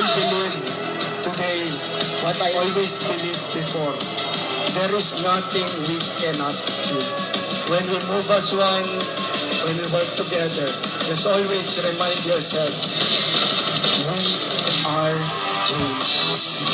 will believe today what I always believed before. There is nothing we cannot do. When we move as one, when we work together, just always remind yourself, we are JC.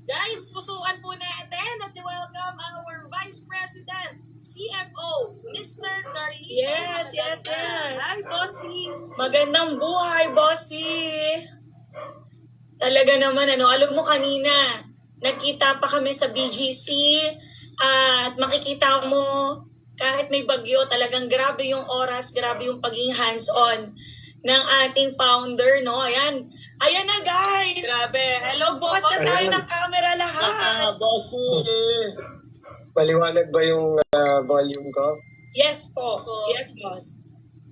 Guys, pusuan po natin at welcome our Vice President, CFO, Mr. Carlito. Yes. Hi, Bossy. Magandang buhay, Bossy. Talaga naman, alam mo kanina, nagkita pa kami sa BGC at makikita mo, kahit may bagyo, talagang grabe yung oras, grabe yung pagiging hands-on ng ating founder, no? Ayan na, guys. Grabe. Hello, Bukas na tayo ng camera lahat. Bossy! Maliwanag ba yung volume ko? Yes po. Yes, boss.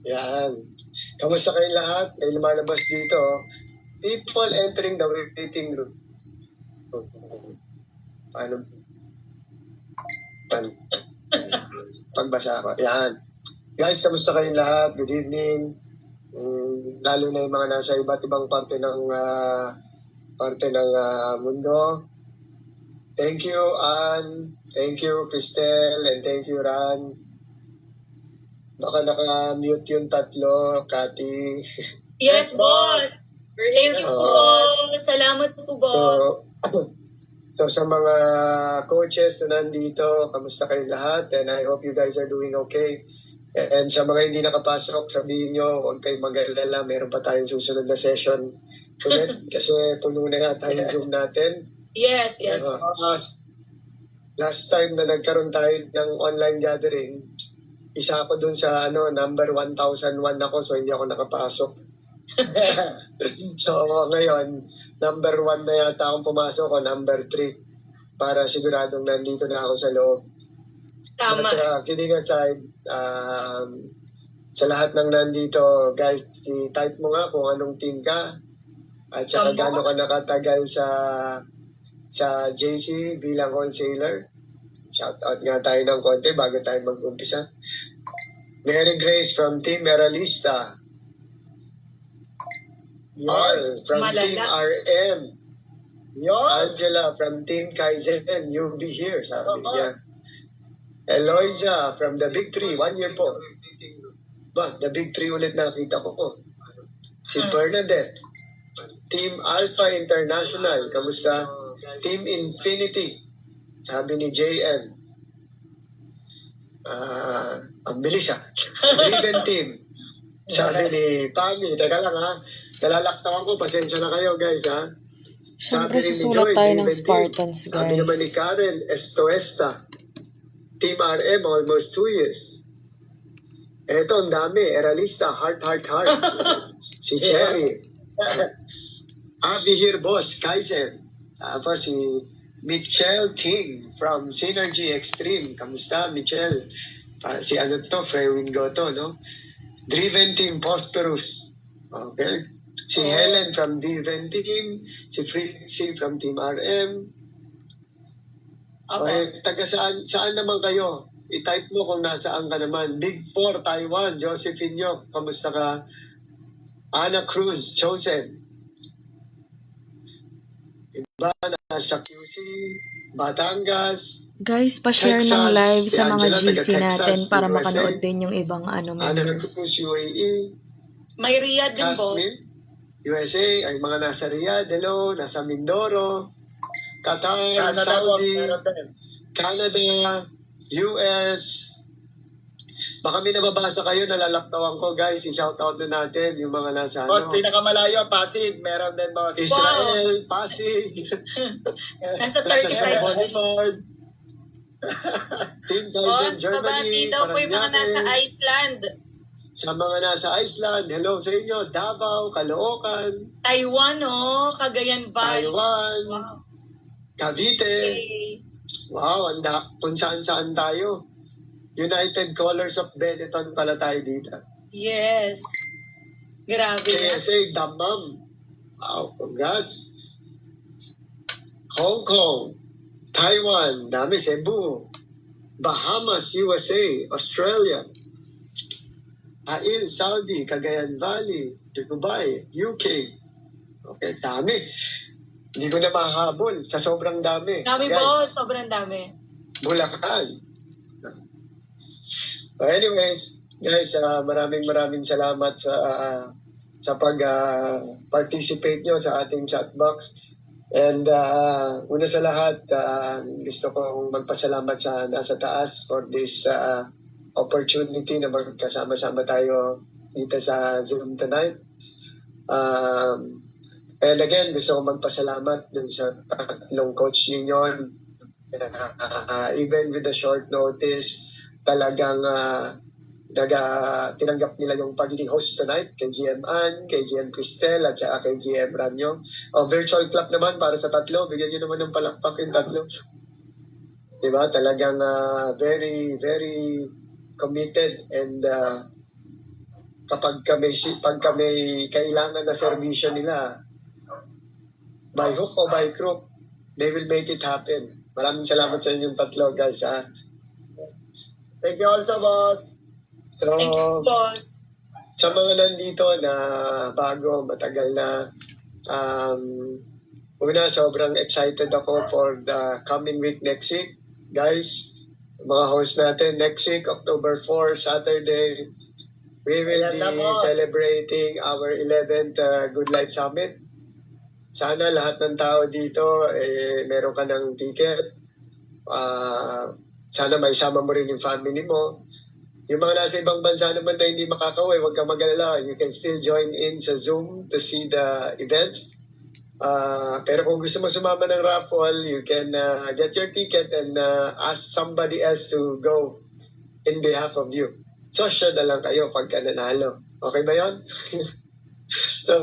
Yan. Kamusta kayo lahat? May lumalabas dito. People entering the waiting room. Paano? Pagbasa ko. Yan. Guys, kamusta kayo lahat? Good evening. Lalo na yung mga nasa iba't ibang parte ng mundo. Thank you, Ann. Thank you, Cristel. And thank you, Ran. Baka naka-mute yung tatlo, Cathy. Yes, boss. Thank you po. Salamat po, boss. So sa mga coaches na nandito, kamusta kayo lahat? And I hope you guys are doing okay. And sa mga hindi nakapasok, sabihin nyo, huwag kayong mag-alala, meron pa tayong susunod na session ulit. Kasi puno na yata yung Zoom natin. Yes. Last time na nagkaroon tayo ng online gathering, isa ako dun sa number 1001 ako, so hindi ako nakapasok. So ngayon, number 1 na yata akong pumasok o number 3 para siguradong nandito na ako sa loob. Tama. But, kidding aside, sa lahat ng nandito, guys, i-type mo nga kung anong team ka at saka gaano ka nakatagal sa JC bilang wholesaler. Shout out nga tayo ng konti bago tayo mag-umpisa. Mary Grace from Team Meralista. Marl from Team RM. Angela from Team Kaizen. You'll be here, sabi niya. Eloisa from the Big Three. 1 year po. Ba, the Big Three ulit nakita ko po. Si Bernadette. Team Alpha International. Kamusta? Team Infinity. Sabi ni JN. Ang bilis ha. Driven Team. Sabi ni Pami. Teka lang ha. Nalalaktawan ko. Pasensya na kayo guys ha. Siyempre susulat tayo ng Spartans, guys. Sabi naman ni Karen Estoesta. Team RM, almost 2 years. Eto, ang dami. Eralista, heart. Si Cherry. Abby here, boss. Kaizen. Tapos si Michelle King from Synergy Extreme. Kamusta, Michelle? Si Frewin Goto, no? Driven Team, Prosperous. Okay. Si Helen from Driven Team. Si Fritzy from Team RM. Okay, taga saan naman kayo? I-type mo kung nasaan ka naman. Big 4, Taiwan, Josephine Yok, kamusta ka? Ana Cruz, Chosen. Iba, nasa QC, Batangas. Guys, pa-share Texas, ng live si sa mga Angela, GC taga natin Texas, para USA. makanood din yung ibang Ana members. Cruz, UAE. May Riyadh din po. Jasmine, USA, ay mga nasa Riyadh, hello, nasa Mindoro, Qatar, Saudi, Canada, US. Baka may nababasa kayo, nalalaktawan ko guys, i-shoutout na natin yung mga nasa Boss, pinakamalayo, Pasig, meron din, boss. Israel, Pasig. Nasa 35. Boulevard. Team Kaizen, Boss, Germany, babati daw po yung mga nasa Paranaque. Iceland. Sa mga nasa Iceland, hello sa inyo, Davao, Caloocan, Taiwan, Cagayan Valley. Taiwan, Wow. Cavite. Okay. Wow, kung saan-saan tayo. United Colors of Benetton pala tayo dito. Yes. Grabe. KSA, Damam. Wow, congrats. Hong Kong, Taiwan, dami, Cebu. Bahamas, USA, Australia, Hail, Saudi, Cagayan Valley, Dubai, UK. Okay, dami. Hindi ko na mahabol sa sobrang dami. Dami, boss. Sobrang dami. Bulacan. Anyways, guys, maraming salamat sa pag-participate nyo sa ating chat box. And una sa lahat, gusto kong magpasalamat sa nasa taas for this opportunity na magkasama-sama tayo dito sa Zoom tonight. And again, gusto kong magpasalamat dun sa tatlong coach ninyo. Even with the short notice, talagang tinanggap nila yung pagiging host tonight kay GM Ann, kay GM Cristel, at saka kay GM Ranyo. Virtual clap naman para sa tatlo. Bigyan nyo naman ng palakpak yung tatlo. Diba? Talagang very, very committed, and kapag may kailangan na servisyo nila, by hook o by crook, they will make it happen. Maraming salamat sa inyong tatlo, guys. Thank you also, boss. So, Thank you, boss. sa mga nandito na bago, matagal na, una, sobrang excited ako for the coming week next week. Guys, mga host natin, next week, October 4, Saturday, we will Ayan be na, boss. celebrating our 11th Good Life Summit. Sana lahat ng tao dito, meron ka ng ticket. Sana may sama mo rin yung family mo. Yung mga nasa ibang bansa naman na hindi makakauwi, huwag kang mag-alala. You can still join in sa Zoom to see the event. Pero kung gusto mo sumama ng raffle, you can get your ticket and ask somebody else to go in behalf of you. So, share na lang kayo pagka nanalo. Okay ba yun? So,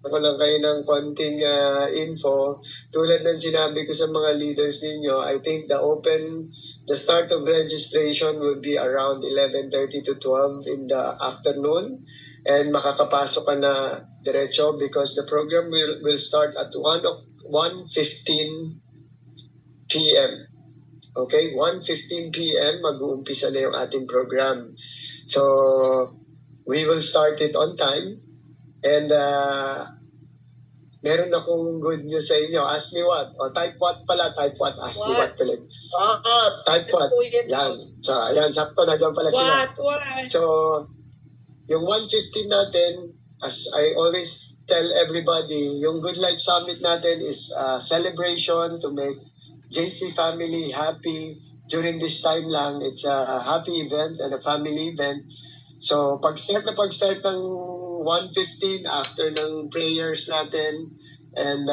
ako lang kayo ng konting info. Tulad ng sinabi ko sa mga leaders ninyo, I think the start of registration will be around 11:30 to 12 in the afternoon. And makakapasok ka na diretso because the program will start at 1:15 p.m. Okay? 1:15 p.m. mag-uumpisa na yung ating program. So, we will start it on time. And meron akong good news sa inyo. Ask me what? O, type what pala? Type what? Ask me what pala? Type what? Yan. So, ayan. Sakto na dyan pala sila. What? So, yung 1:15 natin, as I always tell everybody, yung Good Life Summit natin is a celebration to make JC family happy. During this time lang, it's a happy event and a family event. So, pag-start ng 1:15 after ng prayers natin and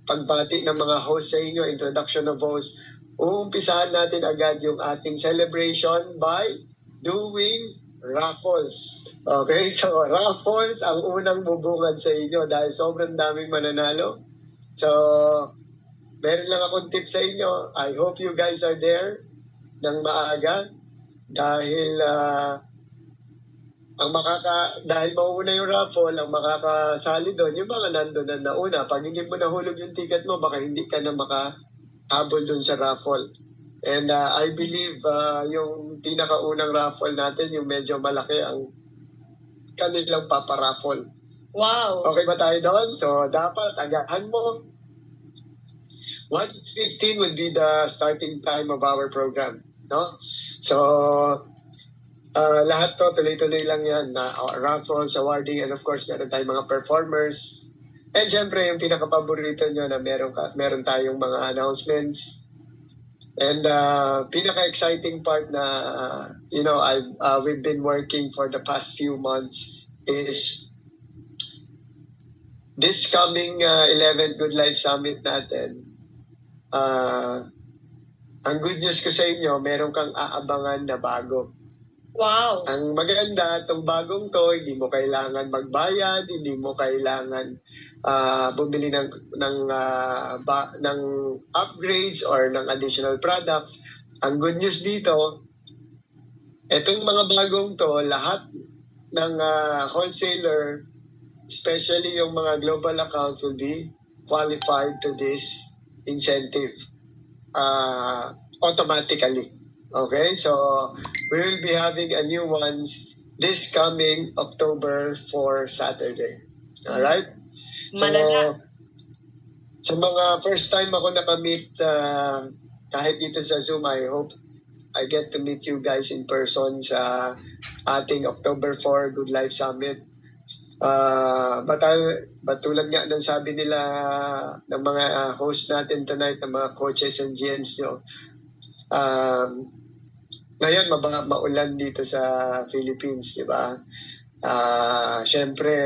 pagbati ng mga host sa inyo, introduction of host, uumpisahan natin agad yung ating celebration by doing raffles. Okay? So, raffles ang unang bubungad sa inyo dahil sobrang daming mananalo. So, meron lang akong tip sa inyo. I hope you guys are there ng maaga dahil dahil mauuna yung raffle, ang makakasali doon, yung mga nandun na nauna. Pag hindi mo nahulog yung ticket mo, baka hindi ka na makahabol doon sa raffle. And I believe yung pinakaunang raffle natin, yung medyo malaki, ang kanilang paparaffle. Wow. Okay ba tayo doon? So, dapat agahan mo. 1:15 would be the starting time of our program. No? So, lahat to, tuloy-tuloy lang yan. Raffles, awarding, and of course, meron tayong mga performers. And syempre, yung pinaka-paborito nyo na meron tayong mga announcements. And pinaka-exciting part na, we've been working for the past few months is this coming 11th Good Life Summit natin. Ang good news ko sa inyo, meron kang aabangan na bago. Wow. Ang maganda, itong bagong to, hindi mo kailangan magbayad, hindi mo kailangan bumili ng upgrades or ng additional products. Ang good news dito, itong mga bagong to, lahat ng wholesaler especially yung mga global accounts will be qualified to this incentive automatically. Okay, so we will be having a new one this coming October for Saturday. Alright? So, Malala. sa mga first time ako nakamit kahit dito sa Zoom, I hope I get to meet you guys in person sa ating October 4 Good Life Summit. But tulad nga ng sabi nila ng mga host natin tonight, ng mga coaches and GMs nyo, ngayon maulan dito sa Philippines, di ba? Siyempre,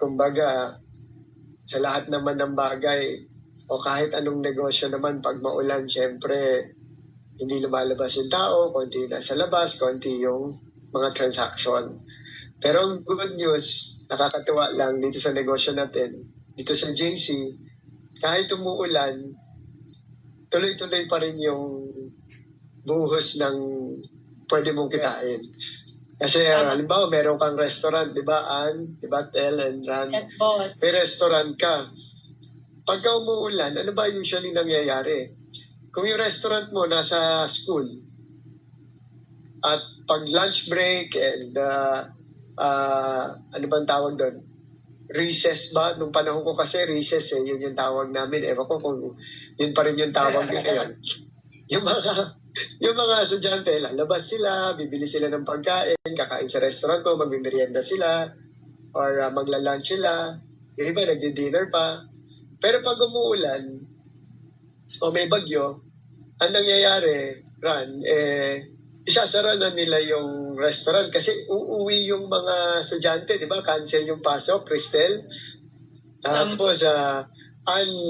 kumbaga, sa lahat naman ng bagay, o kahit anong negosyo naman, pag maulan, siyempre, hindi lumalabas yung tao, konti nasa labas, konti yung mga transaction. Pero ang good news, nakakatuwa lang dito sa negosyo natin, dito sa JC, kahit umuulan, tuloy-tuloy pa rin yung buhos ng pwede mong kitain. Kasi halimbawa, meron kang restaurant, di ba, Ann? Di ba, Tel and Ran? Yes, boss. May restaurant ka. Pagka umuulan, ano ba usually nangyayari? Kung yung restaurant mo nasa school, at pag lunch break and ano bang tawag doon? Recess ba? Nung panahon ko kasi recess yun yung tawag namin. Ewan ko kung yun pa rin yung tawag nyo ngayon. Yung mga estudyante, lalabas sila, bibili sila ng pagkain, kakain sa restaurant ko, magmimerienda sila, or magla-lunch sila. Yung iba, nagdi-dinner pa. Pero pag umuulan, o may bagyo, ang nangyayari, Ran, isasara na nila yung restaurant kasi uuwi yung mga estudyante, di ba? Cancel yung pasok, Cristel. Tapos,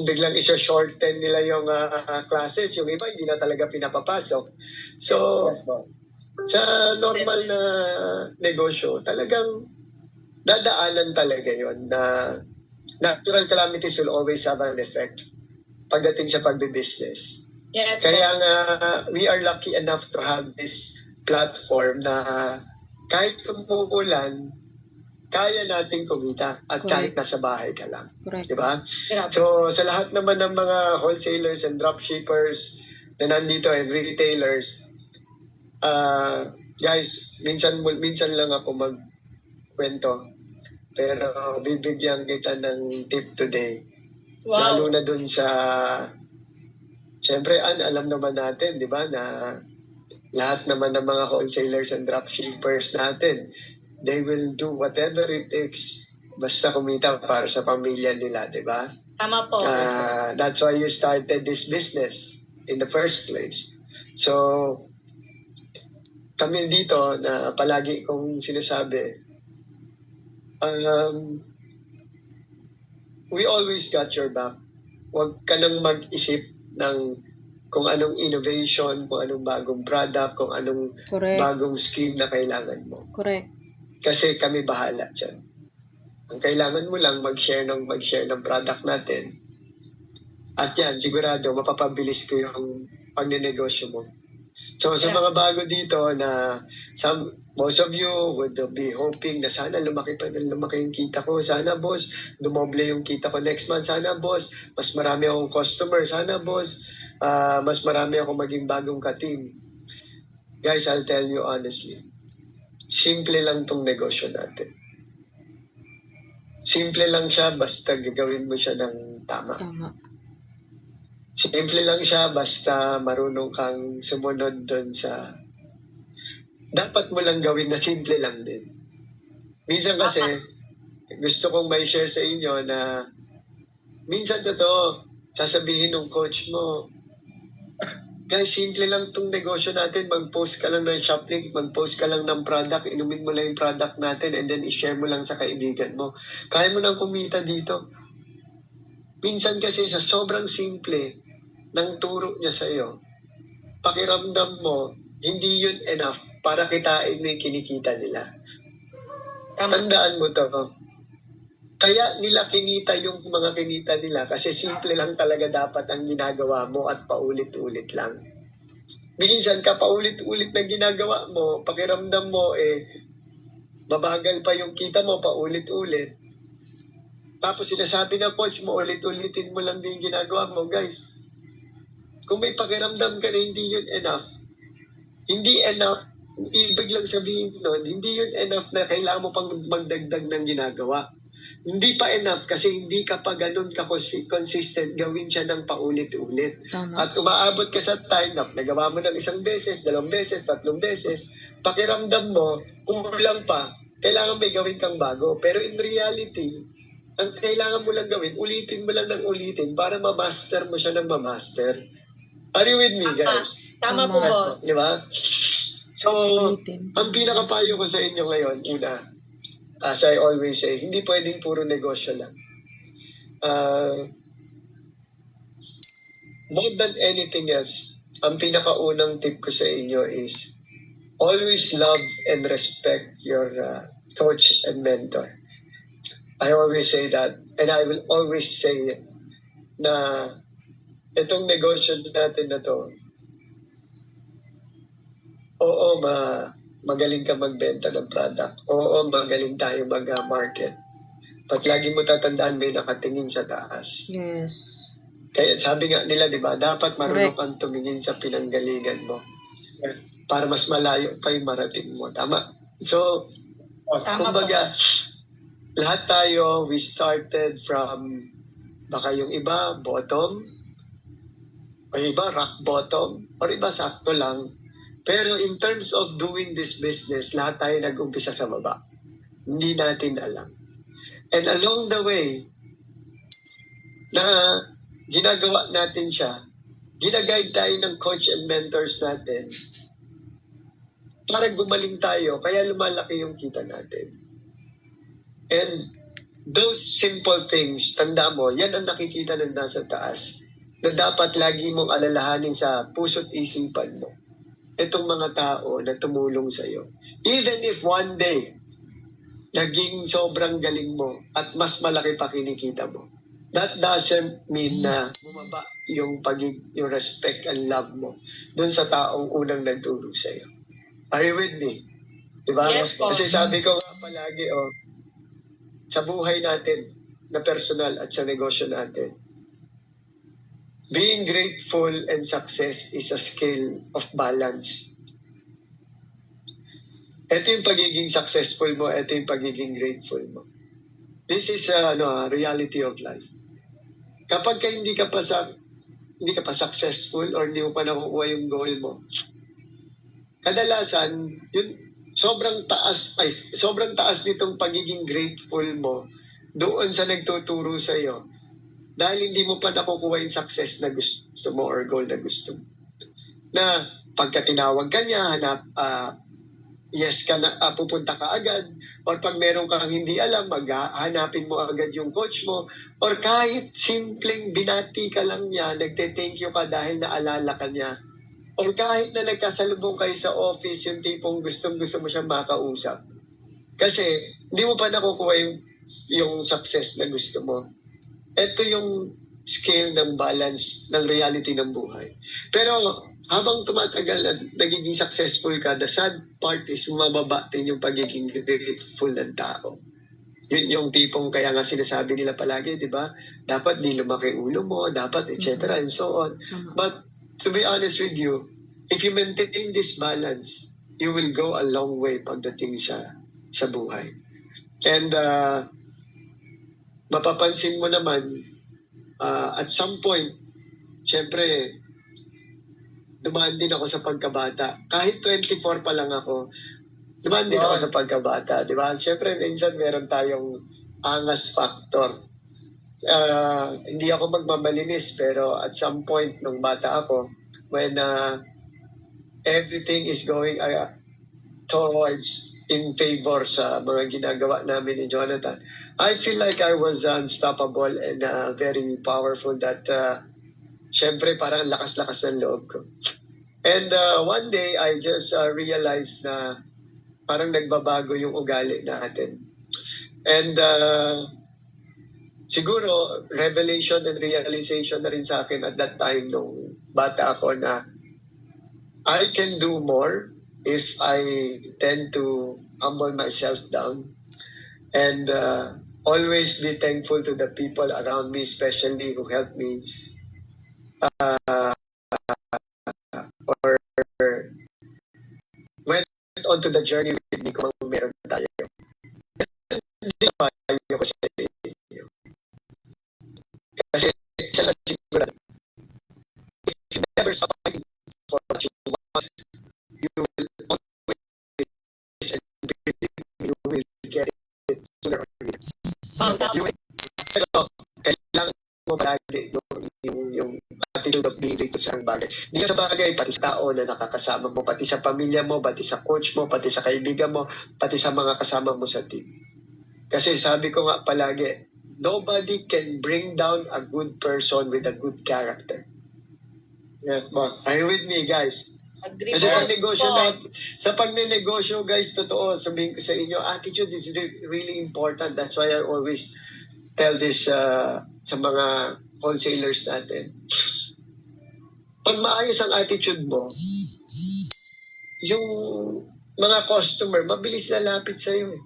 biglang isa-shorten nila yung classes. Yung iba, hindi na talaga pinapapasok. So, Yes, boss. sa normal na negosyo, talagang dadaanan talaga yon na natural calamities will always have an effect pagdating sa pagbe-business. Yes, Kaya boss. nga, we are lucky enough to have this platform na kahit umuulan, kaya nating kumita at kahit nasa bahay ka lang. Correct. Di ba? Grabe. So, sa lahat naman ng mga wholesalers and dropshippers na nandito and retailers, guys, minsan lang ako magkwento. Pero bibigyan kita ng tip today. Wow. Lalo na dun sa, siyempre, alam naman natin, di ba, na lahat naman ng mga wholesalers and dropshippers natin, they will do whatever it takes basta kumita para sa pamilya nila, di ba? Tama po. That's why you started this business in the first place. So, kami dito na palagi kong sinasabi, we always got your back. Huwag ka nang mag-isip ng kung anong innovation, kung anong bagong product, kung anong Correct. bagong scheme na kailangan mo. Correct. Kasi kami bahala dyan. Ang kailangan mo lang mag-share ng product natin. At yan, sigurado, mapapabilis ko yung pagnenegosyo mo. So, sa mga bago dito na most of you would be hoping na sana lumaki yung kita ko. Sana, boss, dumoble yung kita ko next month. Sana, boss, mas marami akong customer. Sana, boss, mas marami akong maging bagong ka-team. Guys, I'll tell you honestly, simple lang tong negosyo natin. Simple lang siya basta gagawin mo siya ng tama. Tama. Simple lang siya basta marunong kang sumunod doon sa dapat mo lang gawin na simple lang din. Minsan kasi, gusto kong may share sa inyo na minsan totoo, sasabihin ng coach mo, guys, simple lang itong negosyo natin. Mag-post ka lang ng shop link, mag-post ka lang ng product, inumin mo lang yung product natin, and then i-share mo lang sa kaibigan mo. Kaya mo nang kumita dito. Minsan kasi sa sobrang simple ng turo niya sa iyo, pakiramdam mo, hindi yun enough para kitain mo yung kinikita nila. Tama. Tandaan mo to. Kaya nila kinita yung mga kinita nila kasi simple lang talaga dapat ang ginagawa mo at paulit-ulit lang. Minsan ka paulit-ulit na ginagawa mo, pakiramdam mo Mabagal pa yung kita mo, paulit-ulit. Tapos sinasabi ng coach mo, ulit-ulitin mo lang din yung ginagawa mo, guys. Kung may pakiramdam ka na hindi yun enough, ibig lang sabihin nun, hindi yun enough na kailangan mo pang magdagdag ng ginagawa. Hindi pa enough kasi hindi ka pa ganun consistent gawin siya ng paulit-ulit. Tama. At umaabot ka sa time na nagawa mo ng 1 beses, 2 beses, 3 beses, pakiramdam mo, kulang pa, kailangan may gawin kang bago. Pero in reality, ang kailangan mo lang gawin, ulitin mo lang ng ulitin para ma-master mo siya ng ma-master. Are you with me, guys? Tama po, Tama. boss. Di ba? So, Ulitin. ang pinakapayo ko sa inyo ngayon, una, as I always say, hindi pwedeng puro negosyo lang. More than anything else, ang pinakaunang tip ko sa inyo is always love and respect your coach and mentor. I always say that, and I will always say na itong negosyo natin na to, oo, magaling ka magbenta ng product. Oo, magaling tayo mag-market. But lagi mo tatandaan, may nakatingin sa taas. Yes. Kaya sabi nga nila, di ba, dapat marunong kang tumingin sa pinanggalingan mo Yes. para mas malayo pa yung marating mo. Tama? So, Tama po. kumbaga, lahat tayo, we started from, baka yung iba, bottom, o iba, rock bottom, or iba, sakto lang. Pero in terms of doing this business, lahat tayo nag-umpisa sa baba. Hindi natin alam. And along the way, na ginagawa natin siya, ginaguide tayo ng coach and mentors natin para gumaling tayo, kaya lumalaki yung kita natin. And those simple things, tanda mo, yan ang nakikita ng nasa taas na dapat lagi mong alalahanin sa puso't isipan mo. Itong mga tao na tumulong sa iyo. Even if one day, naging sobrang galing mo at mas malaki pa kinikita mo, that doesn't mean na bumaba yung respect and love mo dun sa taong unang nagturo sa iyo. Are you with me? Diba? Yes, po. Kasi sabi ko nga palagi, sa buhay natin na personal at sa negosyo natin, being grateful and success is a skill of balance. Ito yung pagiging successful mo, ito yung pagiging grateful mo. This is a reality of life. Kapag hindi ka pa successful or hindi mo pa nakukuha yung goal mo, kadalasan, yun, sobrang taas nitong pagiging grateful mo doon sa nagtuturo sa iyo. Dahil hindi mo pa nakukuha yung success na gusto mo or goal na gusto mo. Na pagka tinawag ka niya, yes ka na, pupunta ka agad. Or pag meron kang hindi alam, maghahanapin mo agad yung coach mo. Or kahit simpleng binati ka lang niya, nagte-thank you ka dahil naalala ka niya. Or kahit na nagkasalubong kayo sa office, yung tipong gustong-gusto mo siyang makausap. Kasi hindi mo pa nakukuha yung success na gusto mo. Ito yung scale ng balance ng reality ng buhay. Pero habang tumatagal at nagiging successful ka, the sad part is mababa rin yung pagiging grateful ng tao. Yun yung tipong kaya nga sinasabi nila palagi, di ba? Dapat di lumaki ulo mo, dapat etc. and so on. But to be honest with you, if you maintain this balance, you will go a long way pagdating sa buhay. And mapapansin mo naman, at some point, syempre, dumaan din ako sa pagkabata. Kahit 24 pa lang ako, dumaan din ako sa pagkabata. Di ba? Syempre, minsan meron tayong angas factor. Hindi ako magmamalinis, pero at some point, nung bata ako, when everything is going towards in favor sa mga ginagawa namin ni Jonathan, I feel like I was unstoppable and very powerful that syempre parang lakas-lakas ng loob ko. And one day, I just realized na parang nagbabago yung ugali natin. And siguro, revelation and realization na rin sa akin at that time nung bata ako na I can do more if I tend to humble myself down. And always be thankful to the people around me, especially who helped me or went on to the journey with me kung meron tayo. Hindi payo ko sa inyo. Kasi siya lang sigurado. If you never strive for what you want, you will always and you will get it sooner or later. Pero kailangan mo palagi yung attitude of being grateful sa bagay. Hindi ka sa bagay, pati sa tao na nakakasama mo, pati sa pamilya mo, pati sa coach mo, pati sa kaibigan mo, pati sa mga kasama mo sa team. Kasi sabi ko nga palagi, nobody can bring down a good person with a good character. Yes, boss. Are you with me, guys? Agree, Kasi boss. pagnegosyo natin, sa pagnenegosyo, guys, totoo, sabihin ko sa inyo, attitude is really important. That's why I always tell this sa mga wholesalers natin. Pag maayos ang attitude mo, yung mga customer, mabilis lalapit sa'yo.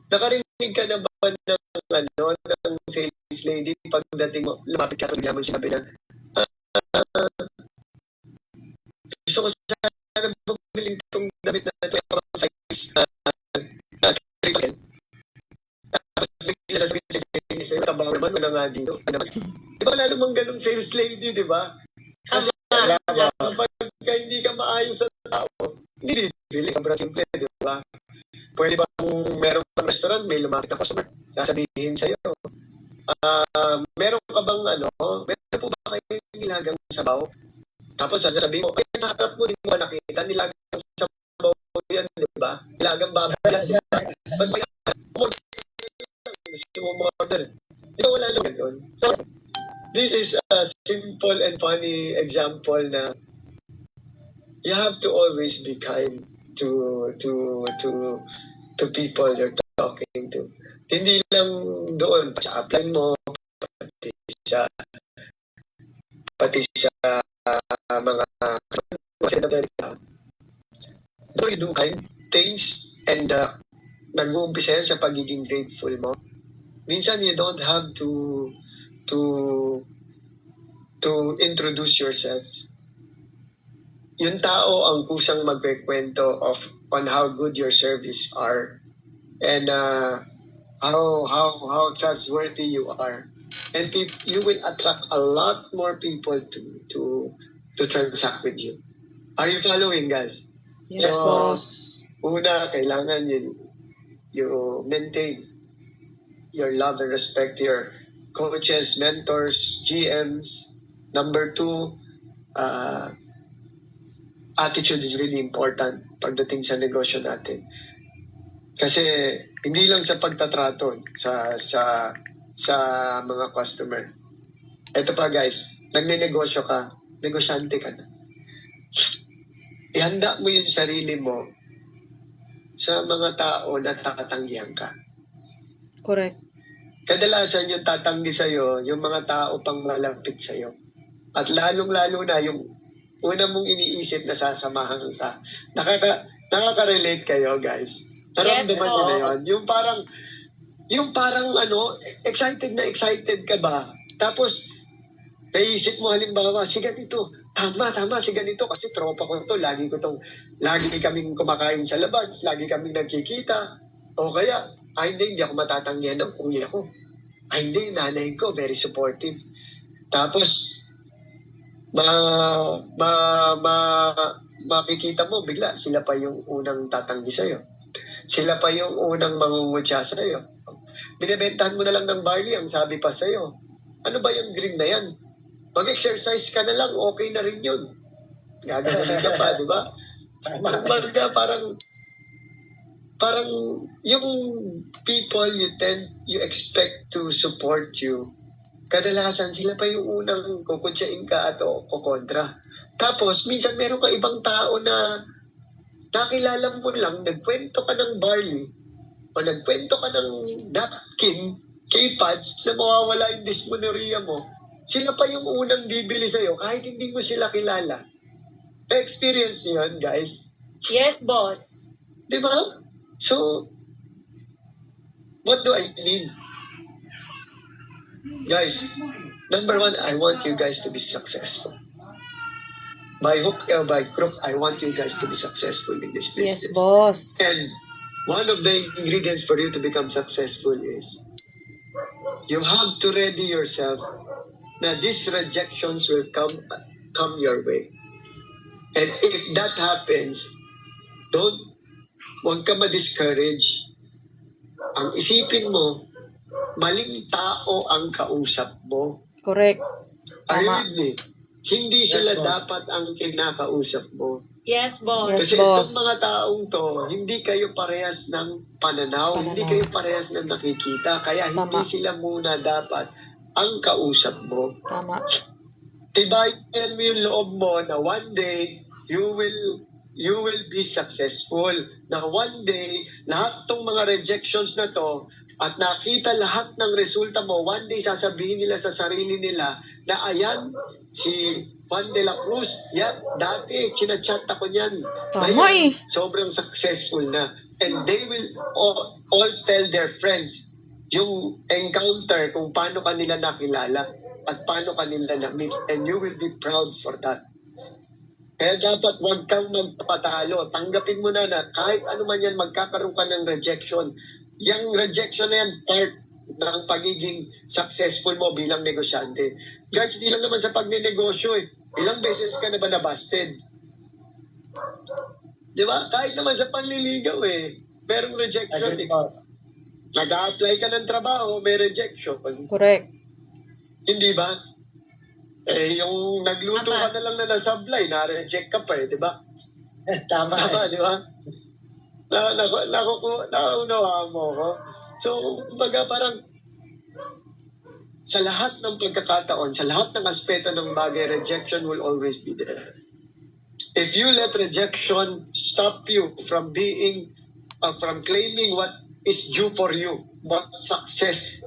Nakarinig ka na ba ng sales lady pagdating mo, lumapit ka, bigla mo sinabi na, gusto ko sana bumili itong damit na ito yung size tapos bigla na sabihin sa'yo, tabaw naman, wala nga dito. Di ba wala namang ganong sales lady, di ba? Kasi kapag hindi ka maayos sa tao, hindi bibili. Sobrang simple, di ba? Pwede ba kung meron kang restaurant, may lumapit na customer, sasabihin sa'yo, meron ka bang meron po ba kayong nilagang sabaw? Tapos sasabihin mo, ay nakakap mo, di mo nakita, nilagang sabaw yan, di ba? Nilagang baboy yan. Pag may gusto mo order, di ba wala lang yun? So, this is a simple and funny example na you have to always be kind to people you're talking to. Hindi lang doon, sa upline mo, pati sa mga do you do kind things and nag-uumpisa yan sa pagiging grateful mo. Minsan you don't have to introduce yourself. Yung tao ang kusang magkikwento on how good your service are and how trustworthy you are, and you will attract a lot more people to transact with you. Are you following, guys? Yes, So, boss. una, kailangan you maintain your love and respect to your coaches, mentors, GMs. Number 2, attitude is really important pagdating sa negosyo natin. Kasi hindi lang sa pagtatrato sa mga customer. Ito pa, guys, nagnenegosyo ka, negosyante ka na. Ihanda mo yung sarili mo sa mga tao na tatanggihan ka. Correct. Kadalasan yung tatanggi sa'yo, yung mga tao pang malapit sa'yo. At lalong-lalo na yung una mong iniisip na sasamahan ka. Nakaka-relate kayo, guys. Naramdaman niyo na yun. Yung parang excited ka ba? Tapos, naisip mo halimbawa, si ganito, tama, si ganito, kasi tropa ko to, lagi kaming kumakain sa labas, lagi kaming nagkikita, o kaya, hindi ako matatanggihan ng kuya ko. Hindi, nanay ko, very supportive. Tapos, makikita mo, bigla, sila pa yung unang tatanggi sa'yo. Sila pa yung unang mangungutya sa'yo. Binibentahan mo na lang ng barley, ang sabi pa sa'yo, ano ba yung green na yan? Mag-exercise ka na lang, okay na rin yun. Gagawin ka pa, di ba? Kumbaga, parang yung people you expect to support you, kadalasan sila pa yung unang kukuntsain ka at kukontra. Tapos, minsan meron ka ibang tao na nakilala mo lang, nagkwento ka ng barley o nagkwento ka ng napkin, K-pads na mawawala yung dysmenorrhea mo. Sila pa yung unang bibili sa'yo kahit hindi mo sila kilala. Na-experience niyo yan, guys? Yes, boss. Di ba? So, what do I mean? Guys, number one, I want you guys to be successful. By hook or by crook, I want you guys to be successful in this business. Yes, boss. And one of the ingredients for you to become successful is you have to ready yourself na these rejections will come your way. And if that happens, huwag ka ma-discourage. Ang isipin mo, maling tao ang kausap mo. Correct. Are you Tama. with me? Hindi sila Yes, boss. dapat ang kinakausap mo. Yes, boss. Yes, Kasi boss. itong mga taong to, hindi kayo parehas ng pananaw, hindi kayo parehas ng nakikita, kaya hindi Tama. sila muna dapat ang kausap mo. Tama. Tibayan mo yung loob mo na one day, you will be successful. Na one day, lahat tong mga rejections na to, at nakita lahat ng resulta mo, one day sasabihin nila sa sarili nila na ayan, si Juan de la Cruz, yan, dati, chinachat ako niyan. Tama Ngayon, eh. sobrang successful na. And they will all tell their friends yung encounter kung paano kanila nakilala at paano kanila na-meet. And you will be proud for that. Kaya dapat huwag kang magpapatalo. Tanggapin mo na kahit ano man yan, magkakaroon ka ng rejection. Yung rejection na yan, part ng pagiging successful mo bilang negosyante. Guys, hindi lang naman sa pagnenegosyo eh. Ilang beses ka na ba nabasted? Di ba? Kahit naman sa panliligaw eh. Merong rejection Agree, eh. boss. Nag-a-apply ka ng trabaho, may rejection. Correct. Hindi ba? Eh, yung nagluto Tama. ka na lang na nasablay, na-reject ka pa eh, di ba? Tama. Tama, di ba? Naunawa mo ko. So, kumbaga parang sa lahat ng pagkakataon, sa lahat ng aspeto ng bagay, rejection will always be there. If you let rejection stop you from from claiming what is due for you, what success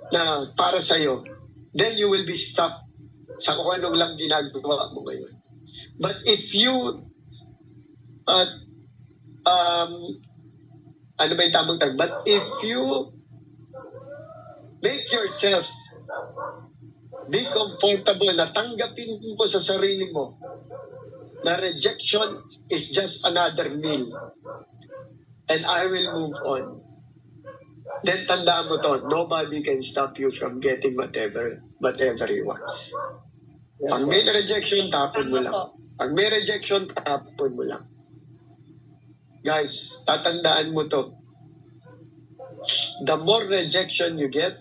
na para sa'yo, then you will be stuck sa kung anong lang ginagawa mo ngayon. But if you ano ba yung tamang tag? But if you make yourself be comfortable na tanggapin mo sa sarili mo na rejection is just another meal and I will move on, then tandaan mo to, nobody can stop you from getting whatever you want. Yes, Pag may boss. rejection, tapon mo Tama lang. po. Pag may rejection, tapon mo lang. Guys, tatandaan mo to. The more rejection you get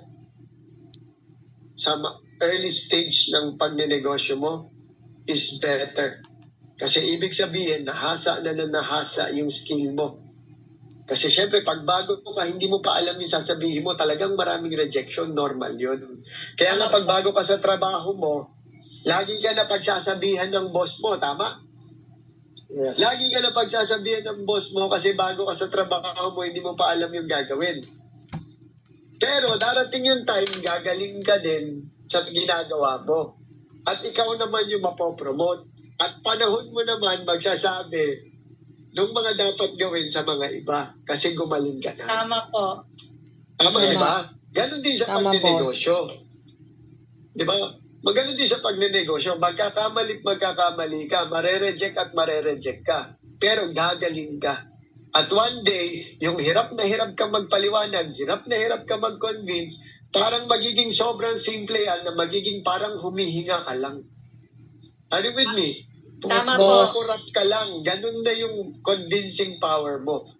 sa early stage ng pagnenegosyo mo is better. Kasi ibig sabihin, nahasa yung skill mo. Kasi syempre, pag bago ka, hindi mo pa alam yung sasabihin mo, talagang maraming rejection, normal yun. Kaya nga pag bago ka sa trabaho mo, lagi ka na pagsasabihan ng boss mo, tama? Yes. Lagi ka na pagsasabihan ng boss mo kasi bago ka sa trabaho mo, hindi mo pa alam yung gagawin. Pero darating yung time, gagaling ka din sa ginagawa mo. At ikaw naman yung mapopromote. At panahon mo naman magsasabi ng mga dapat gawin sa mga iba kasi gumaling ka na. Tama po. Tama, Tama. di ba? Ganon din sa Tama, pagnenegosyo. Di ba? Maganon din sa pagnenegosyo. Magkakamali ka, marereject at marereject ka. Pero gagaling ka. At one day, yung hirap na hirap ka magpaliwanag, hirap na hirap ka mag-convince, parang magiging sobrang simple yan na magiging parang humihinga ka lang. Are you with me? Tama, boss. Kurat ka lang. Ganun na yung convincing power mo.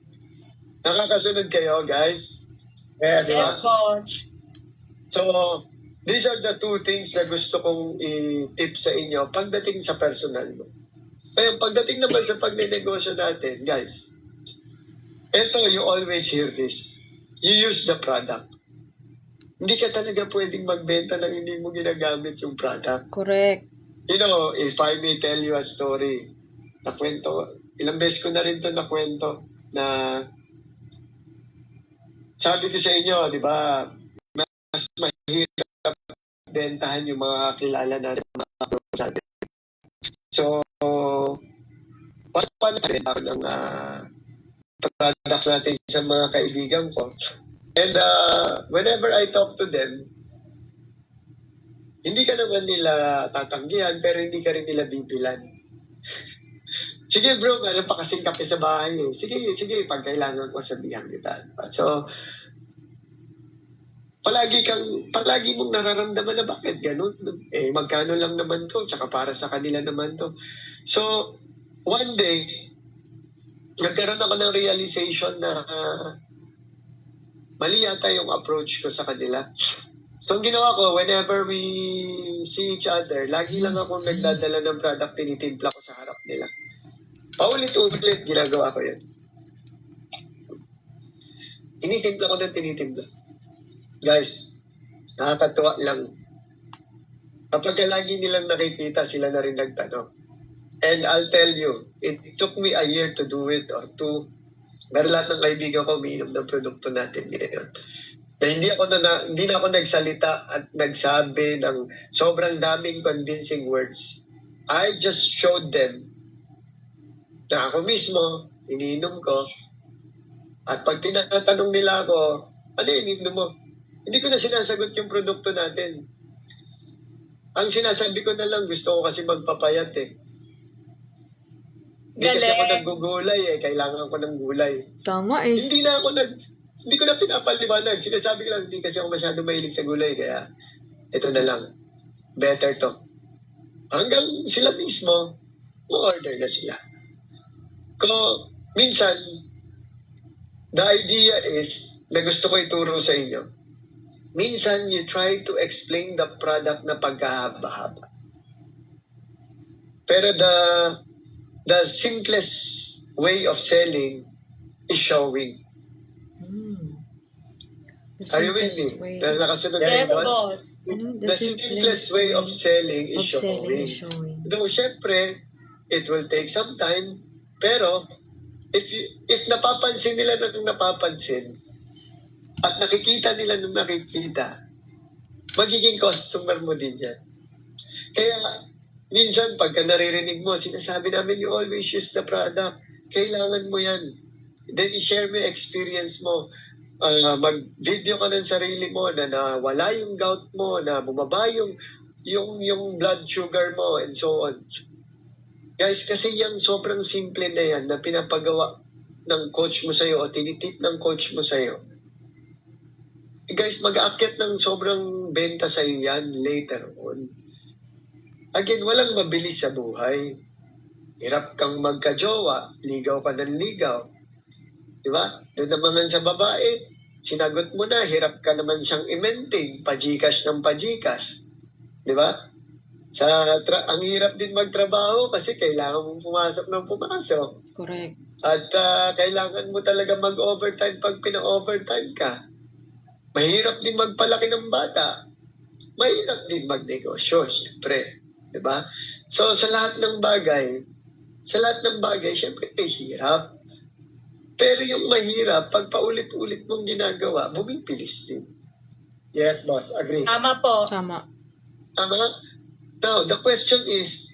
Nakakasunod kayo, guys? Yes, Yes, boss. boss. So, these are the two things na gusto kong i-tip sa inyo pagdating sa personal mo. Ngayon, pagdating naman sa pagnenegosyo natin, guys, eto, you always hear this. You use the product. Hindi ka talaga pwedeng magbenta ng hindi mo ginagamit yung product. Correct. You know, if I may tell you a story, nakwento, ilang beses ko na rin ito nakwento, na sabi ko sa inyo, di ba, mas mahirap bentahan yung mga kilala natin. So, paano natin ako ng products natin sa mga kaibigan ko. And whenever I talk to them, hindi ka naman nila tatanggihan, pero hindi ka rin nila bibilan. Sige bro, meron pa kasing kape sa bahay eh. Sige, pag kailangan ko sabihan kita. So, palagi mong nararamdaman na bakit ganun. Eh, magkano lang naman to, tsaka para sa kanila naman to. So, one day, nagkaroon ako ng realization na mali yata yung approach ko sa kanila. So, ang ginawa ko, whenever we see each other, lagi lang ako nagdadala ng product, tinitimpla ko sa harap nila. Paulit-ulit, ginagawa ko yun. Tinitimpla ko ng tinitimpla. Guys, nakakatuwa lang. Kapag lagi nilang nakikita, sila na rin nagtanong. And I'll tell you, it took me a year to do it or two. Pero lahat ng kaibigan ko umiinom ng produkto natin ngayon. Na hindi na ako nagsalita at nagsabi ng sobrang daming convincing words. I just showed them na ako mismo, iniinom ko. At pag tinatanong nila ako, ano iniinom mo? Hindi ko na sinasagot yung produkto natin. Ang sinasabi ko na lang, gusto ko kasi magpapayat eh. Hindi kasi ako naggugulay eh. Kailangan ko ng gulay. Tama eh. Hindi ko na pinapaliwanag. Sinasabi ko lang, hindi kasi ako masyado mahilig sa gulay. Kaya, ito na lang. Better to. Hanggang sila mismo, order na sila. Minsan, the idea is, na gusto ko ituro sa inyo, minsan you try to explain the product na pagkahaba-haba. Pero the simplest way of selling is showing. Are you with me? Nakasunod Yes, yun? boss. The simplest way of selling is showing. Though, syempre, it will take some time, pero if napapansin nila na napapansin, at nakikita nila nung nakikita, magiging customer mo din yan. Kaya, minsan, pagka naririnig mo, sinasabi namin, you always use the product. Kailangan mo yan. Then, i-share mo yung experience mo. Mag-video ka ng sarili mo na nawala yung gout mo, na bumaba yung blood sugar mo, and so on. Guys, kasi yan, sobrang simple na yan, na pinapagawa ng coach mo sa'yo o tinitip ng coach mo sa'yo. Guys, mag-aakyat ng sobrang benta sa yan later on. Again, walang mabilis sa buhay. Hirap kang magka-jowa, ligaw ka ng ligaw. Diba? Doon naman sa babae, sinagot mo na, hirap ka naman siyang i-maintain, pa-Gcash ng pa-Gcash. Diba? Ang hirap din magtrabaho kasi kailangan mong pumasok ng pumasok. Correct. At kailangan mo talaga mag-overtime pag pina-overtime ka. Mahirap din magpalaki ng bata. Mahirap din magnegosyo, siyempre. Diba? So, sa lahat ng bagay, siyempre, hirap. Pero yung mahirap, pag paulit-ulit mong ginagawa, bumibilis din. Yes, boss. Agree. Tama po. Tama. Tama? Now, the question is,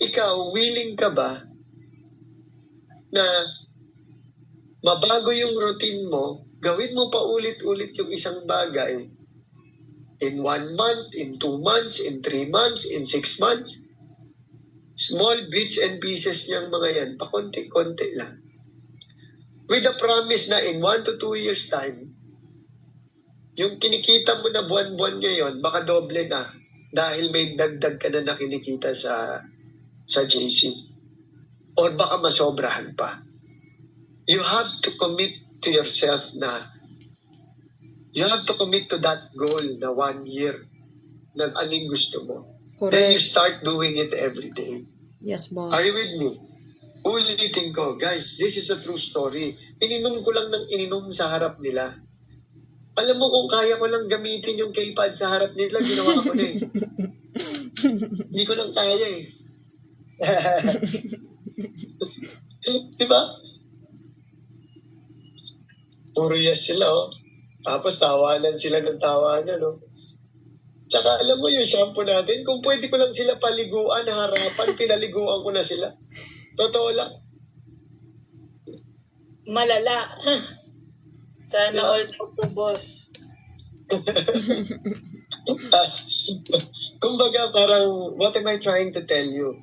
ikaw, willing ka ba na mabago yung routine mo, gawin mo pa ulit-ulit yung isang bagay in 1 month, in 2 months, in 3 months, in 6 months? Small bits and pieces niyang mga yan, pakonti-konti lang. With the promise na in 1 to 2 years time, yung kinikita mo na buwan-buwan ngayon, baka doble na dahil may dagdag ka na kinikita sa JC. Or baka masobrahan pa. You have to commit to yourself na you have to commit to that goal na 1 year na anong gusto mo. Then you Correct. start doing it every day. Yes, boss. Are you with me? Ulitin ko, guys, this is a true story. Ininom ko lang ng ininom sa harap nila. Alam mo kung kaya ko lang gamitin yung K-pad sa harap nila, ginawa ko na eh. Hindi ko lang kaya eh. Diba? Puro yes sila, oh. Tapos tawanan sila ng tawanan, oh. Tsaka alam mo yung shampoo natin, kung pwede ko lang sila paliguan, harapan, pinaliguan ko na sila. Totoo lang. Malala. Sana all po, boss. Kumbaga parang, what am I trying to tell you?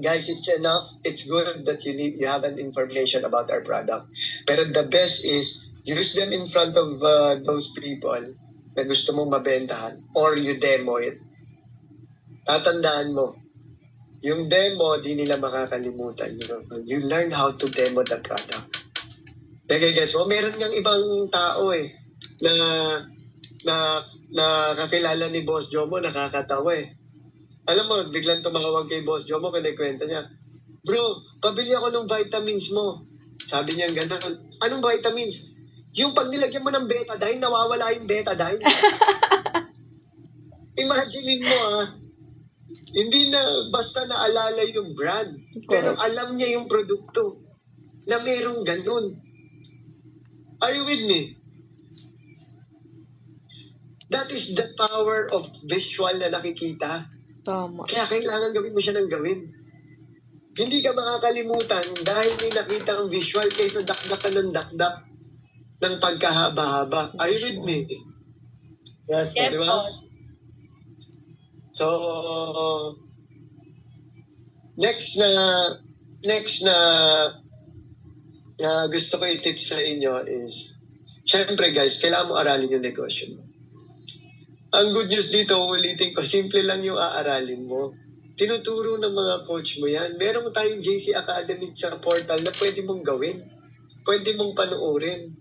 Guys, it's enough. It's good that you have an information about our product. Pero the best is, use them in front of those people na gusto mong mabentahan or you demo it. Tatandaan mo, yung demo, di nila makakalimutan. You learn how to demo the product. Okay guys, meron ngang ibang tao na kakilala ni Boss Jomo, nakakatawa Alam mo, biglang tumawag kay Boss Jomo, kinikwenta niya, bro, pabili ako ng vitamins mo. Sabi niya gano'n, anong vitamins? Yung pag nilagyan mo ng betadine, nawawala yung betadine. Imaginein mo hindi na basta naalala yung brand, pero alam niya yung produkto na merong ganun. Are you with me? That is the power of visual na nakikita. Tama. Kaya kailangan gawin mo siya ng gawin. Hindi ka makakalimutan dahil may nakita ang visual kaysa dakdakan ng dakdak ng pagkahaba-haba. Are you with me? Yes, Yes, Diba? boss. So, next na gusto ko i-tips sa inyo is, syempre guys, kailangan mo aralin yung negosyo mo. Ang good news dito, ulitin ko, simple lang yung aaralin mo. Tinuturo ng mga coach mo yan. Meron tayong JC Academy sa portal na pwede mong gawin. Pwede mong panoorin.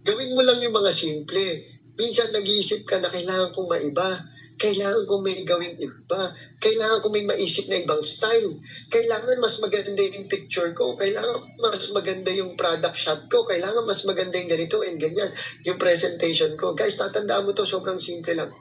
Gawin mo lang yung mga simple. Minsan nag-iisip ka na kailangan kong maiba. Kailangan kong may gawin iba. Kailangan kong may maisip na ibang style. Kailangan mas maganda yung picture ko. Kailangan mas maganda yung product shot ko. Kailangan mas maganda yung ganito and ganyan. Yung presentation ko. Guys, tatandaan mo to, sobrang simple lang.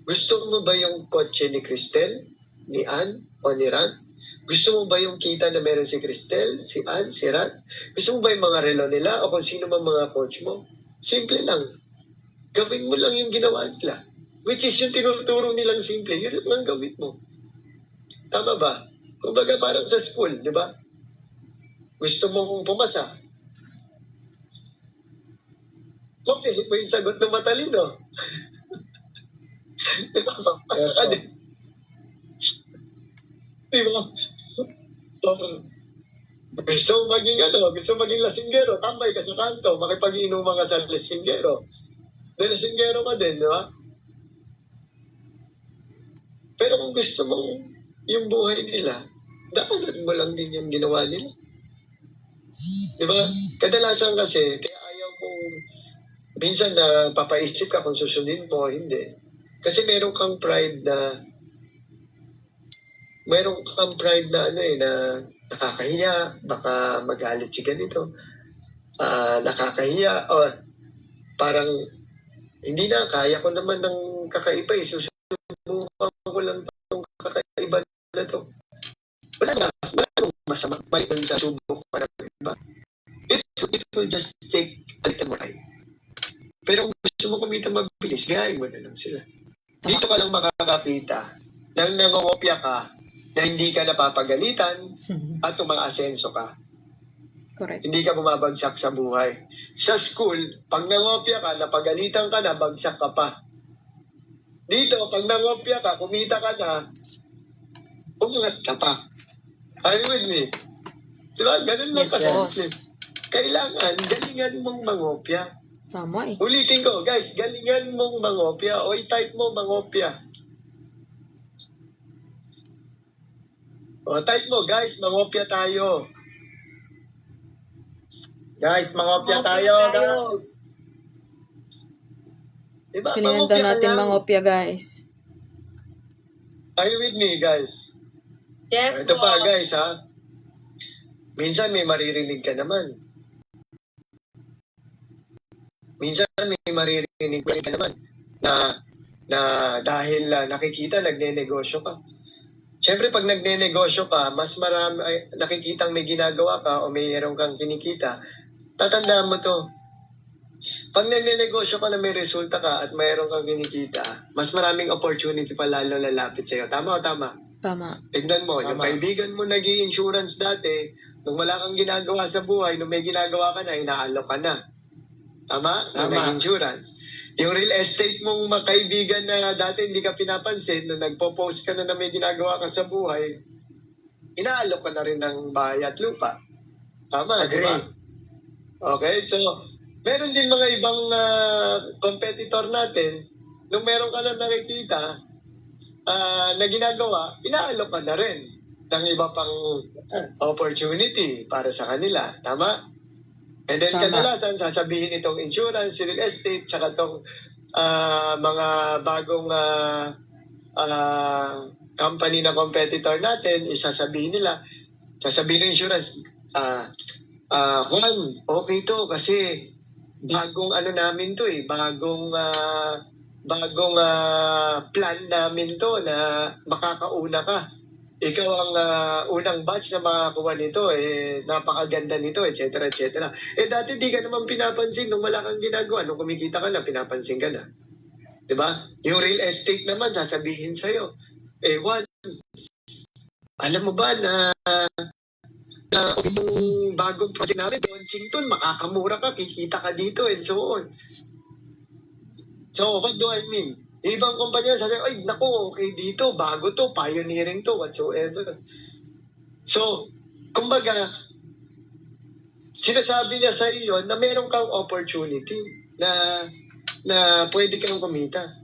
Gusto mo ba yung kotse ni Cristel, ni Ann, o ni Ran? Gusto mo ba yung kita na meron si Cristel, si Ann, si Ran? Gusto mo ba yung mga relo nila o kung sino man mga coach mo? Simple lang. Gawin mo lang yung ginawa nila. Which is yung tinuturo nilang simple, yun lang ang gawin mo. Tama ba? Kumbaga parang sa school, di ba? Gusto mong pumasa. Okay, may sagot na matalino. Di ba? Di ba? Gusto maging lasinggero, tambay ka sa kanto, makipag-inuman ka sa lasinggero. Dahil lasinggero ka din, di ba? Pero kung gusto mong yung buhay nila, daanan mo lang din yung ginawa nila. Di ba? Kadalasan kasi, kaya ayaw kong, minsan na papaisip ka kung susundin mo, hindi. Kasi meron kang pride na na nakakahiya, baka magalit si ganito, nakakahiya, o parang, hindi na, kaya ko naman ng kakaiba susubukan ko lang itong kakaiba na to. Wala nang masama. Mali dun sa subok pa ng iba. It will just take a little more time. Pero kung gusto mo kumita mabilis, gayahin mo na lang sila. Dito ka lang makakakita nang nangongopya ka na hindi ka napapagalitan at umaasenso ka. Correct. Hindi ka bumabagsak sa buhay. Sa school, pag nangopya ka, napagalitan ka na, bagsak ka pa. Dito, pag nangopya ka, kumita ka na, umangat ka pa. Are you with me? Diba? Ganun lang Yes, ka-simple. Kailangan, galingan mong mangopya. Tama Ulitin ko, guys, galingan mong mangopya o i-type mo mangopya. O, type mo, guys, mangopya tayo. Guys, mangopya tayo, guys. Diba? Pinaganda Mangopya ka natin lang. mangopya, guys. Are you with me, guys? Yes, Ito pa, boss. guys, ha? Minsan may maririnig ka naman. Minsan may maririnig ka naman na dahil nakikita, nagne-negosyo ka. Siyempre, pag nagne-negosyo ka, mas marami, nakikitang may ginagawa ka o mayroon kang kinikita, tatandaan mo to. Pag nagne-negosyo ka na may resulta ka at mayroon kang kinikita, mas maraming opportunity pa lalo lalapit sa'yo. Tama o tama? Tama. Tignan mo, yung Tama. kaibigan mo nag-i-insurance dati, nung wala kang ginagawa sa buhay, nung may ginagawa ka na, inaalok ka na. Tama? Nung Tama. nag-insurance. Yung real estate mong kaibigan na dati hindi ka pinapansin, nung nagpo-post ka na may ginagawa ka sa buhay, inaalok ka na rin ng bahay at lupa. Tama, di ba? Agree. Okay, so meron din mga ibang competitor natin, nung meron ka na nakikita na ginagawa, inaalok ka na rin ng iba pang opportunity para sa kanila. Tama? And then Tama. kadalasan sasabihin itong insurance, real estate, tsaka itong mga bagong company na competitor natin, sasabihin ng insurance, Juan, okay to kasi bagong ano namin to bagong plan namin to na makakauna ka. Ikaw ang unang batch na makakuha nito, napakaganda nito, etc. etc. Dati di ka naman pinapansin nung wala kang ginagawa. Nung kumikita ka na, pinapansin ka na. Diba? Yung real estate naman, sasabihin sa'yo, Juan, alam mo ba na yung bagong project namin, launching to, makakamura ka, kikita ka dito, and so on. So, what do I mean? Ibang kumpanya sabi, ay, naku, okay dito, bago to, pioneering to, whatsoever. So, kumbaga, sinasabi niya sa iyo na meron kang opportunity na pwede kang kumita.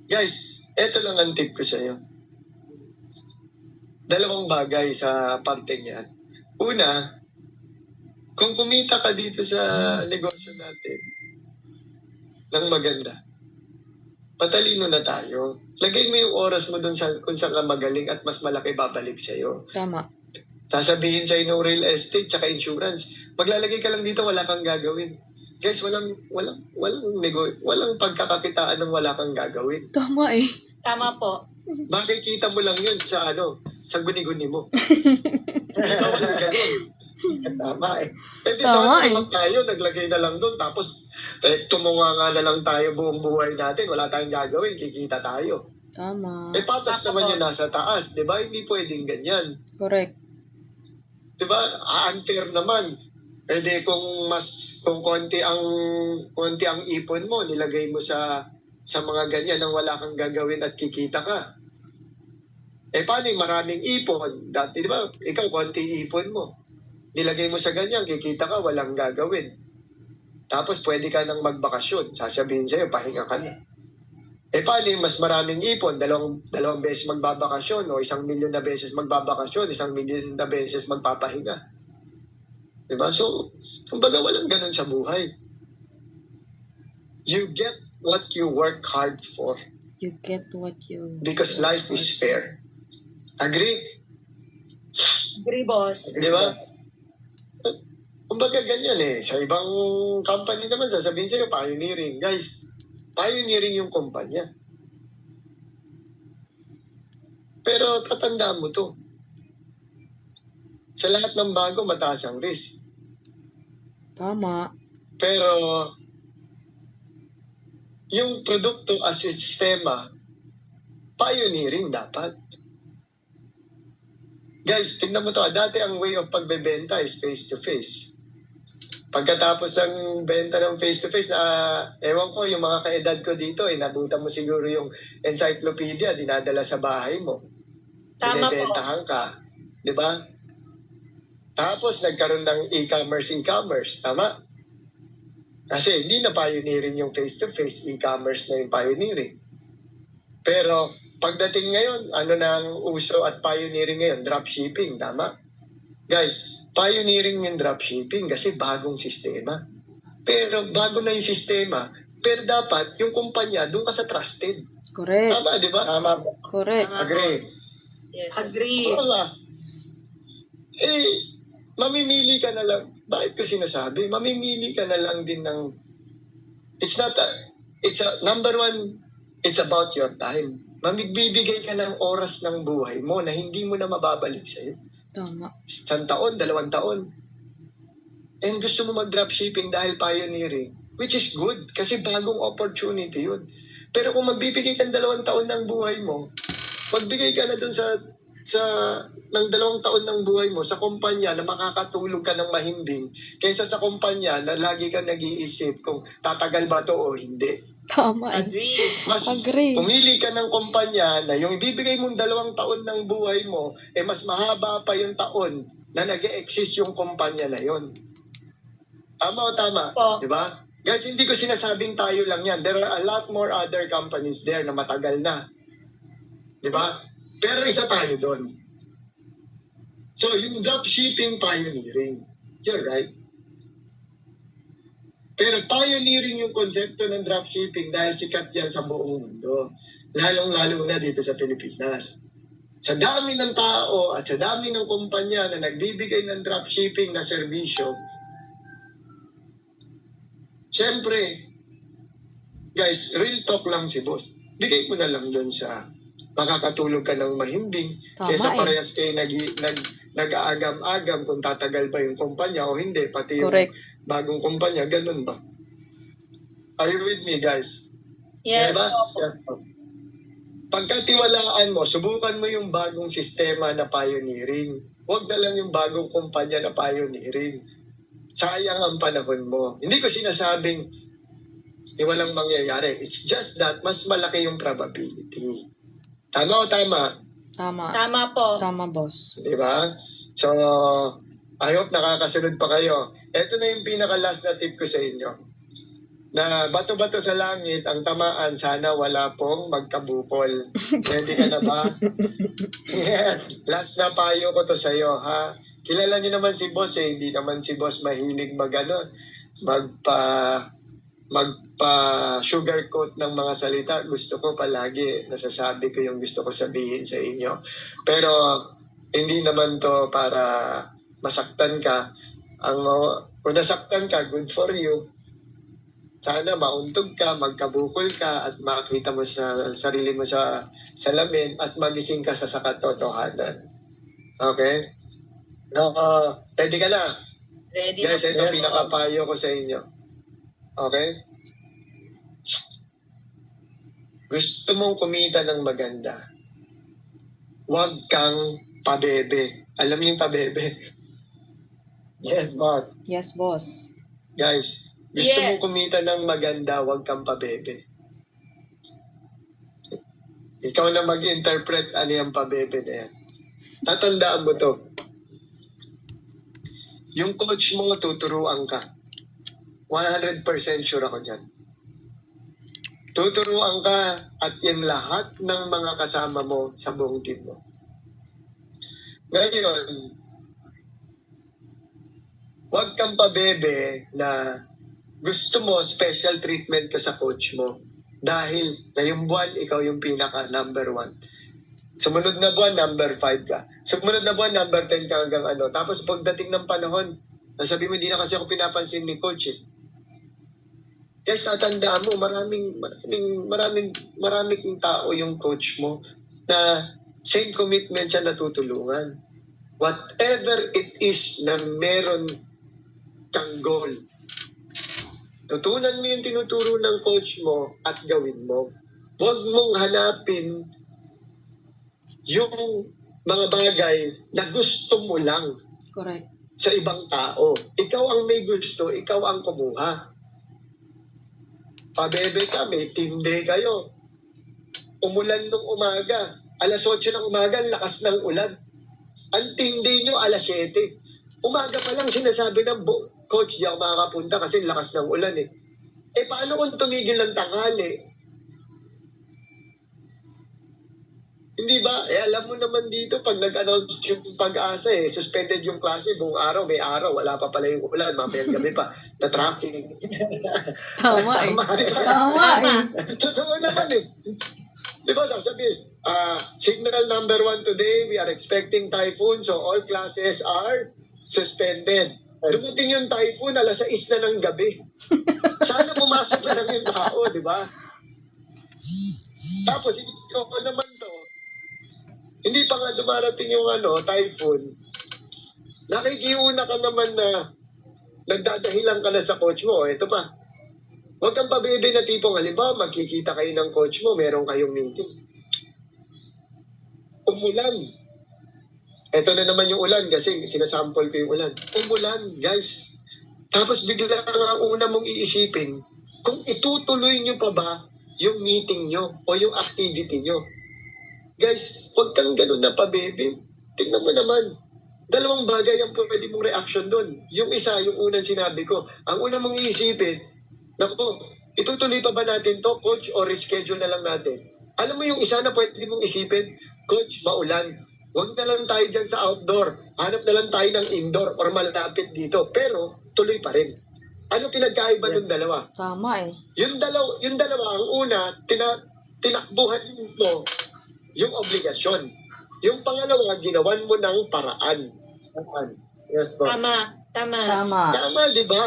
Guys, eto lang ang tip ko sa iyo. Dalawang bagay sa parte niya. Una, kung kumita ka dito sa negosyo natin ng maganda, patalino na tayo. Lagay mo yung oras mo dun kung saan ka magaling at mas malaki babalik sa'yo. Tama. Sasabihin sa'yo ng real estate tsaka insurance, maglalagay ka lang dito, wala kang gagawin. Guys, walang pagkakakitaan ng wala kang gagawin. Tama eh. Tama po. Makikita mo lang yun sa guni-guni mo. Ikaw walang ganun. Tama eh. Tama Naman tayo, naglagay na lang doon, tapos tumunga nga na lang tayo buong buhay natin, wala tayong gagawin, kikita tayo. Tama. Patas Tama naman po. yung nasa taas, di ba? Hindi pwedeng ganyan. Correct. Di ba? Unfair naman. Pwede kung konti ang ipon mo, nilagay mo sa mga ganyan nang wala kang gagawin at kikita ka. Paano yung maraming ipon? Dati, di ba? Ikaw, konti ipon mo. Nilagay mo sa ganyan, kikita ka, walang gagawin. Tapos pwede ka nang magbakasyon. Sasabihin sa'yo, pahinga ka na. Paano yung mas maraming ipon? Dalawang beses magbabakasyon o 1 milyon na beses magbabakasyon, 1 milyon na beses magpapahinga. Diba? So, kumbaga walang ganun sa buhay. You get what you work hard for You get what you... because life is fair. Agree? Agree, boss. Di ba? Kumbaga ganyan Sa ibang company naman, sasabihin sa'yo, pioneering. Guys, pioneering yung kumpanya. Pero tatandaan mo to. Sa lahat ng bago, mataas ang risk. Tama. Pero, yung produkto as sistema, pioneering dapat. Guys, tignan mo to. Dati ang way of pagbebenta is face-to-face. Pagkatapos ng benta ng face-to-face, ewan ko, yung mga kaedad ko dito, nabutan mo siguro yung encyclopedia, dinadala sa bahay mo. Tama po. Binibentahan ka. Di ba? Tapos, nagkaroon ng e-commerce, tama? Kasi hindi na pioneering yung face-to-face, e-commerce na yung pioneering. Pero, pagdating ngayon, ano nang uso at pioneering ngayon? Dropshipping, tama? Guys, pioneering yung dropshipping kasi bagong sistema. Pero bago na yung sistema, pero dapat yung kumpanya, doon ka sa trusted. Correct. Tama, di ba? Tama po. Correct. Tama. Agree. Yes. Agree. Wala. Mamimili ka na lang. Bakit ko sinasabi? Mamimili ka na lang din ng... It's number one, it's about your time. Mamibibigay ka ng oras ng buhay mo na hindi mo na mababalik sa'yo. Tama. 1 taon, 2 taon. And gusto mo mag-dropshipping dahil pioneering, which is good kasi bagong opportunity yun. Pero kung magbibigay ka 2 taon ng buhay mo, Magbigay ka na dun sa ng 2 taon ng buhay mo sa kumpanya na makakatulog ka ng mahimbing kaysa sa kumpanya na lagi ka nag-iisip kung tatagal ba to o hindi. Tama eh. Agree. Mas Agree. pumili ka ng kumpanya na yung ibibigay mong 2 taon ng buhay mo, mas mahaba pa yung taon na nag-exist yung kumpanya na yon. Tama o tama? Po. Di ba? Guys, hindi ko sinasabing tayo lang yan. There are a lot more other companies there na matagal na. Di ba? Pero isa tayo doon. So, yung dropshipping pioneering, you're right. Pero pioneering yung konsepto ng dropshipping dahil sikat yan sa buong mundo. Lalong-lalo na dito sa Pilipinas. Sa dami ng tao at sa dami ng kumpanya na nagbibigay ng dropshipping na serbisyo, siyempre, guys, real talk lang si boss. Bigay mo na lang doon sa makakatulog ka ng mahimbing Tama kaysa eh. parehas kayo nag-aagam-agam kung tatagal ba yung kumpanya o hindi, pati yung Correct. bagong kumpanya, ganun ba? Are you with me, guys? Yes. Diba? Pagkatiwalaan mo, subukan mo yung bagong sistema na pioneering. Huwag na lang yung bagong kumpanya na pioneering. Sayang ang panahon mo. Hindi ko sinasabing walang mangyayari. It's just that mas malaki yung probability. Tama o tama? Tama. Tama po. Tama, boss. Di ba? So, I hope nakakasunod pa kayo. Ito na yung pinaka-last na tip ko sa inyo. Na bato-bato sa langit, ang tamaan, sana wala pong magkabukol. Ready ka na ba? Yes. Last na payo ko to sa'yo, ha? Kilala niyo naman si boss eh. Hindi naman si boss mahilig magpa sugarcoat ng mga salita. Gusto ko palagi nasasabi ko yung gusto ko sabihin sa inyo. Pero hindi naman to para masaktan ka. Kung nasaktan ka, good for you. Sana mauntog ka, magkabukol ka, at makita mo sa sarili mo sa salamin at magising ka sa katotohanan. Okay? Ready ka na? Ready Guys, na. ito pinakapayo ko sa inyo. Okay? Gusto mong kumita ng maganda. Huwag kang pabebe. Alam niyo yung pabebe? Yes, boss. Yes, boss. Guys, gusto Yeah. mong kumita ng maganda, huwag kang pabebe. Ikaw na mag-interpret ano yung pabebe na yan. Tatandaan mo to. Yung coach mo, tuturuan ka. 100% sure ako dyan. Tuturuan ka at yung lahat ng mga kasama mo sa buong team mo. Ngayon, huwag kang pabebe na gusto mo special treatment ka sa coach mo dahil ngayong buwan, ikaw yung pinaka number 1. Sumunod na buwan, number 5 ka. Sumunod na buwan, number 10 ka hanggang ano. Tapos pagdating ng panahon, nasabi mo, hindi na kasi ako pinapansin ni coach eh. Guys, tatandaan mo, maraming tao yung coach mo na same commitment siya natutulungan. Whatever it is na meron kang goal, tutunan mo yung tinuturo ng coach mo at gawin mo. Huwag mong hanapin yung mga bagay na gusto mo lang Correct. sa ibang tao. Ikaw ang may gusto, ikaw ang kumuha. Pabebe ka, may team day kayo. Umulan nung umaga. Alas 8 ng umaga, lakas ng ulan. Ang team day nyo, alas 7. Umaga pa lang sinasabi ng coach, di ako makakapunta kasi lakas ng ulan eh. Paano kung tumigil ng tanghali? Hindi ba? Alam mo naman dito, pag nag-announce yung Pag-asa suspended yung klase, buong araw, may araw, wala pa pala yung ulan, mamayang gabi pa, na traffic. Tama eh. Tama eh. Totoo naman eh. Di ba, sabi, signal number 1 today, we are expecting typhoon, so all classes are suspended. Dumating yung typhoon, alas 6 na ng gabi. Sana pumasok na lang yung tao, di ba? Tapos, ito naman to, hindi pa nga dumarating yung typhoon. Nakikiuna ka naman na nagdadahilan ka na sa coach mo. Ito pa. Huwag kang pabebe na tipong, halimbawa, magkikita kayo ng coach mo, meron kayong meeting. Umulan. Ito na naman yung ulan kasi sinasample ko yung ulan. Umulan, guys. Tapos bigla ang una mong iisipin, kung itutuloy nyo pa ba yung meeting nyo o yung activity nyo. Guys, huwag kang ganun na pa, baby. Tingnan mo naman. Dalawang bagay ang pwede mong reaction doon. Yung isa, yung unang sinabi ko. Ang una mong iisipin, naku, itutuloy pa ba natin to, coach, o reschedule na lang natin? Alam mo yung isa na pwede mong isipin, coach, maulan. Huwag na lang tayo dyan sa outdoor. Hanap na lang tayo ng indoor or malapit dito. Pero, tuloy pa rin. Ano pinagkaiba ng dalawa? Tama eh. Yung dalawa, ang una, tinakbuhan mo yung obligasyon. Yung pangalawa, ginawan mo ng paraan. Yes, boss. Tama. Tama. Tama, di ba?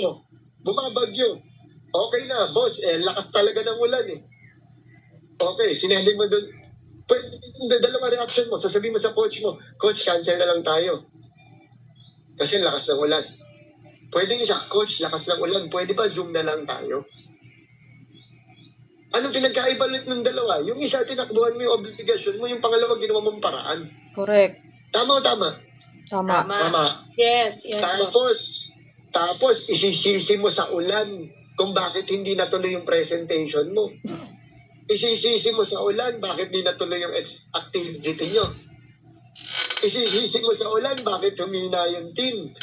Oh, bumabagyo. Okay na, boss. Lakas talaga ng ulan eh. Okay, sinabi mo doon. Dalawa reaction mo. Sasabihin mo sa coach mo, coach, cancel na lang tayo. Kasi lakas ng ulan. Pwede isa, coach, lakas ng ulan. Pwede ba Zoom na lang tayo? Anong pinagkaiba ulit ng dalawa? Yung isa, tinakbuhan mo yung obligasyon mo. Yung pangalawa, ginawa mong paraan. Correct. Tama o tama? Tama. Tama. Yes, boss. Tapos, isisisi mo sa ulan kung bakit hindi natuloy yung presentation mo. Isisisi mo sa ulan bakit hindi natuloy yung activity nyo. Isisisi mo sa ulan bakit humina yung team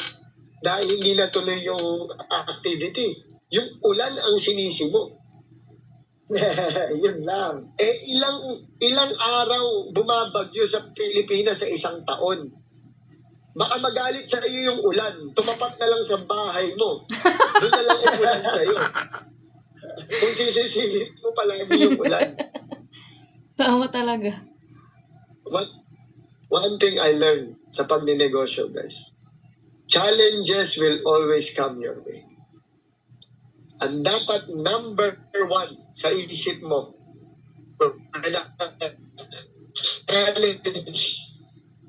dahil hindi natuloy yung activity. Yung ulan ang sinisi mo. Yun lang. Ilang araw bumabagyo sa Pilipinas sa isang taon. Baka magalit sa iyo yung ulan. Tumapat na lang sa bahay mo. Doon na lang yung ulan sa iyo. Kung sisisihin mo palagi yung ulan. Tama talaga. One thing I learned sa pagninegosyo, guys. Challenges will always come your way. Ang dapat number one sa isip mo, challenge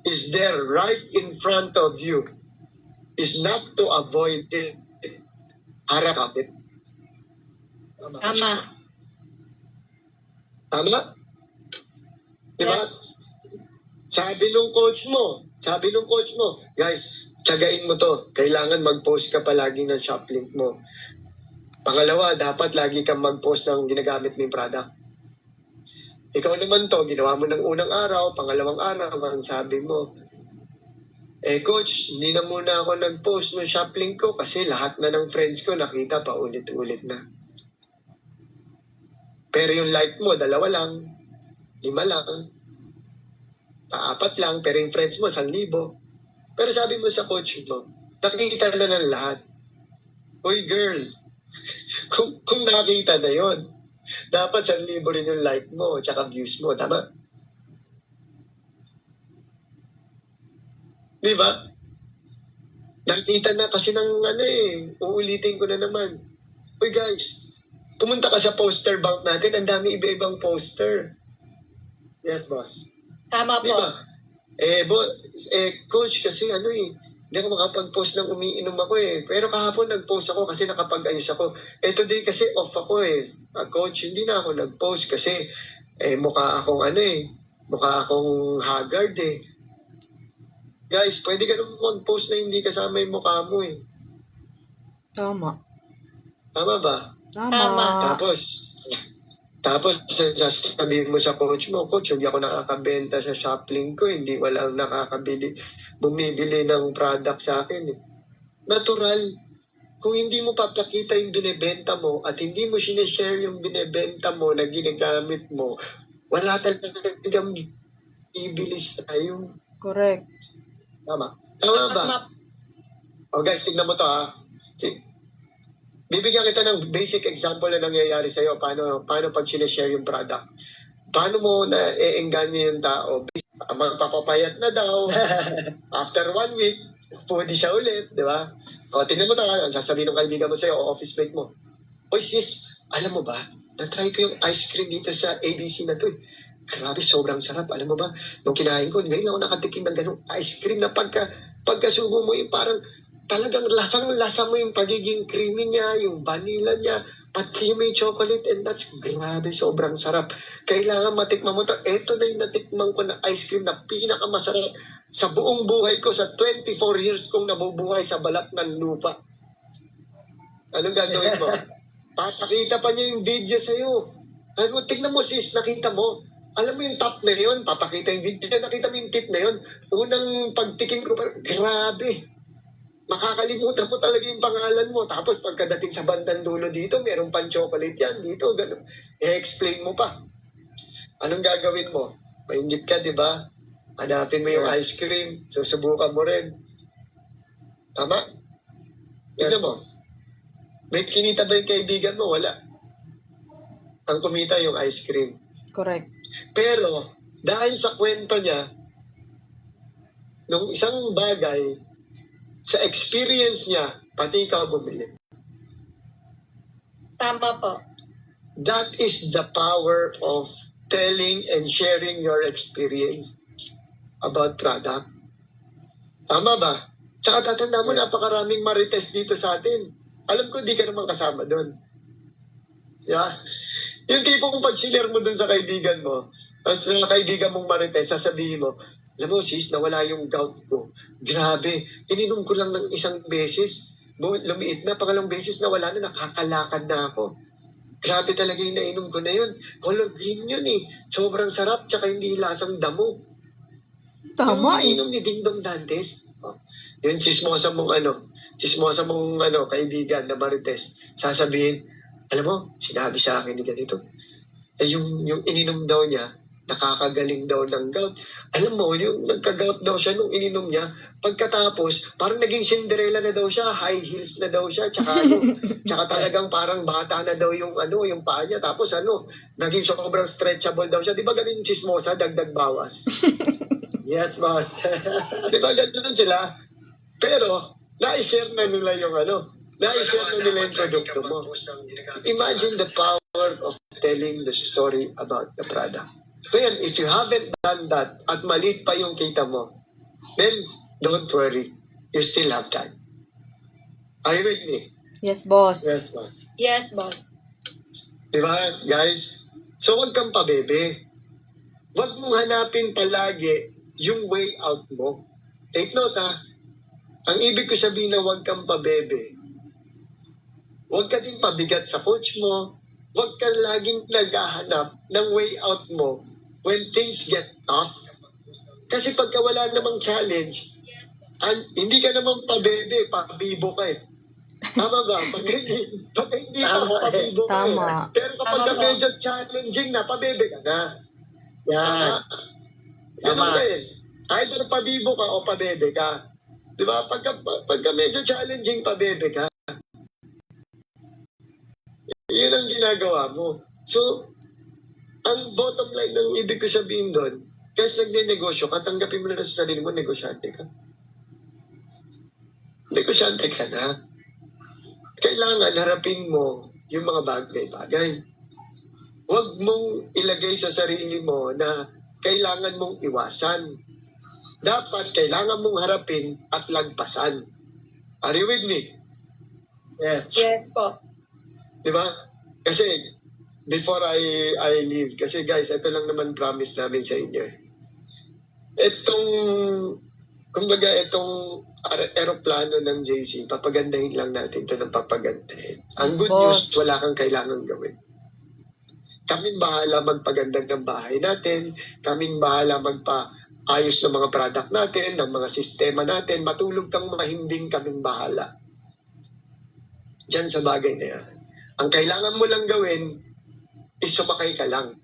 is there right in front of you is not to avoid it. Harap it. Tama. Tama? Diba? Yes. Sabi nung coach mo, guys, tiyagain mo to. Kailangan mag-post ka palagi ng shop link mo. Pangalawa, dapat lagi kang mag-post ng ginagamit mo yung product. Ikaw naman to, ginawa mo ng unang araw, pangalawang araw, ang sabi mo, coach, hindi na muna ako nag-post ng shop link ko kasi lahat na ng friends ko nakita pa ulit-ulit na. Pero yung like mo, 2 lang, 5 lang, 4 lang, pero yung friends mo, 1,000. Pero sabi mo sa coach mo, nakikita na ng lahat. Uy girl, kung nakita na yon, dapat 1,000 rin yung like mo, tsaka views mo, tama? Di ba? Nakita na kasi ng uulitin ko na naman. Uy guys, pumunta ka sa poster bank natin, ang dami iba-ibang poster. Yes, boss. Tama Di po. ba? Coach, kasi hindi ako makapag-post ng umiinom ako Pero kahapon nag-post ako kasi nakapag-ayos ako. Today kasi off ako Coach, hindi na ako nag-post kasi mukha akong haggard Guys, pwede ka naman mag-post na hindi kasama yung mukha mo Tama. Tama ba? Tama. Tapos sasabihin mo sa coach mo, coach, hindi ako nakakabenta sa shoplink ko, hindi walang bumibili ng product sa akin. Natural. Kung hindi mo papakita yung binibenta mo at hindi mo sinishare yung binibenta mo na ginagamit mo, wala talagang bibili sa'yo. Correct. Tama. Tama ba? O guys, tignan mo to Bibigyan kita ng basic example na nangyayari sa'yo. Paano pag sinishare yung product. Paano mo na-engganyo yung tao? Magpapapayat na daw. After 1 week, foodie siya ulit, di ba? O, tingnan mo ang sasabihin ng kaibigan mo sa'yo o office mate mo. Oy, sis, alam mo ba? Na-try ko yung ice cream dito sa ABC na to Grabe, sobrang sarap. Alam mo ba? Nung kinain ko, ngayon ako nakatikim ng ganung ice cream na pagkasubo mo yung parang talagang lasang-lasa mo yung pagiging creamy niya, yung vanilla niya. At may chocolate and nuts, grabe, sobrang sarap. Kailangan matikman mo to. Ito na yung natikman ko na ice cream na pinakamasarap sa buong buhay ko, sa 24 years kong nabubuhay sa balat ng lupa. Anong gagawin mo? Papakita pa niya yung video sa'yo. Ano, tignan mo sis, nakita mo. Alam mo yung top na yun, papakita yung video, nakita mo yung tip na yun. Unang pagtikim ko, grabe. Makakalimutan mo talaga yung pangalan mo. Tapos pagkadating sa bandang dulo dito, meron pang chocolate yan. Dito, gano'n. I-explain mo pa. Anong gagawin mo? Maingit ka, di ba? Hanapin mo yung ice cream. Susubukan mo rin. Tama? Yes, Tignan mo. boss. May kinita ba yung kaibigan mo? Wala. Ang kumita yung ice cream. Correct. Pero, dahil sa kwento niya, nung isang bagay, sa experience niya, pati ikaw bumili. Tama po. That is the power of telling and sharing your experience about product. Tama ba? Tsaka tatanda mo, napakaraming marites dito sa atin. Alam ko, di ka naman kasama doon. Yeah. Yung tipong pag-share mo doon sa kaibigan mo, at sa kaibigan mong marites, sasabihin mo, alam mo sis, nawala yung gout ko. Grabe, ininom ko lang ng isang beses. Lumiit na, pangalawang beses na wala na, nakakalakad na ako. Grabe talaga yung nainom ko na yun. Color green yun eh. Sobrang sarap, tsaka hindi lasang damo. Tama Yung ininom ni Dingdong Dantes. Oh, yung chismosa mong kaibigan na marites. Sasabihin, alam mo, sinabi sa akin ni ganito. Eh, yung ininom daw niya, nakakagaling daw ng gout. Alam mo, yung nagka-gout daw siya nung ininom niya, pagkatapos, parang naging Cinderella na daw siya, high heels na daw siya, tsaka talagang parang bata na daw yung paa niya, tapos naging sobrang stretchable daw siya. Di ba ganun yung chismosa, dagdag bawas? Yes, boss. Di ba ganun sila? Pero, na-share na nila yung na-share na nila yung produkto mo. Imagine the power of telling the story about the product. So yan, if you haven't done that at maliit pa yung kita mo, then don't worry. You still have time. Are you with me? Yes, boss. Yes, boss. Yes, boss. Di ba, guys? So huwag kang pabebe. Huwag mong hanapin palagi yung way out mo. Take note ha. Ang ibig ko sabihin na huwag kang pabebe. Huwag ka din pabigat sa coach mo. Huwag kang laging naghahanap ng way out mo when things get tough. Kasi pagka wala namang challenge, hindi ka naman pabebe, pabibo ka eh. Tama ba? Pag hindi Tama pabibo ka Tama. eh. Pero kapag Tama ba? medyo challenging na, pabebe ka na. Yan. Ganun Tama. ka eh. Either pabibo ka o pabebe ka. Di ba? Pagka medyo challenging, pabebe ka. Yun ang ginagawa mo. So, ang bottom line ng ibig ko sabihin doon, kasi nagne-negosyo ka, tanggapin mo na sa sarili mo, negosyante ka. Negosyante ka na. Kailangan harapin mo yung mga bagay-bagay. Huwag mong ilagay sa sarili mo na kailangan mong iwasan. Dapat kailangan mong harapin at lagpasan. Are you with me? Yes. Yes po. Di ba? Kasi, before I leave, kasi guys, ito lang naman promise namin sa inyo. Itong aeroplano ng JC, papagandahin lang natin ito ng papagandahin. Ang Yes, good boss. news, wala kang kailangan gawin. Kaming bahala magpaganda ng bahay natin, kaming bahala magpaayos ng mga product natin, ng mga sistema natin, matulog kang mahimbing, kaming bahala. Diyan sa bagay na yan. Ang kailangan mo lang gawin is sumakay ka lang.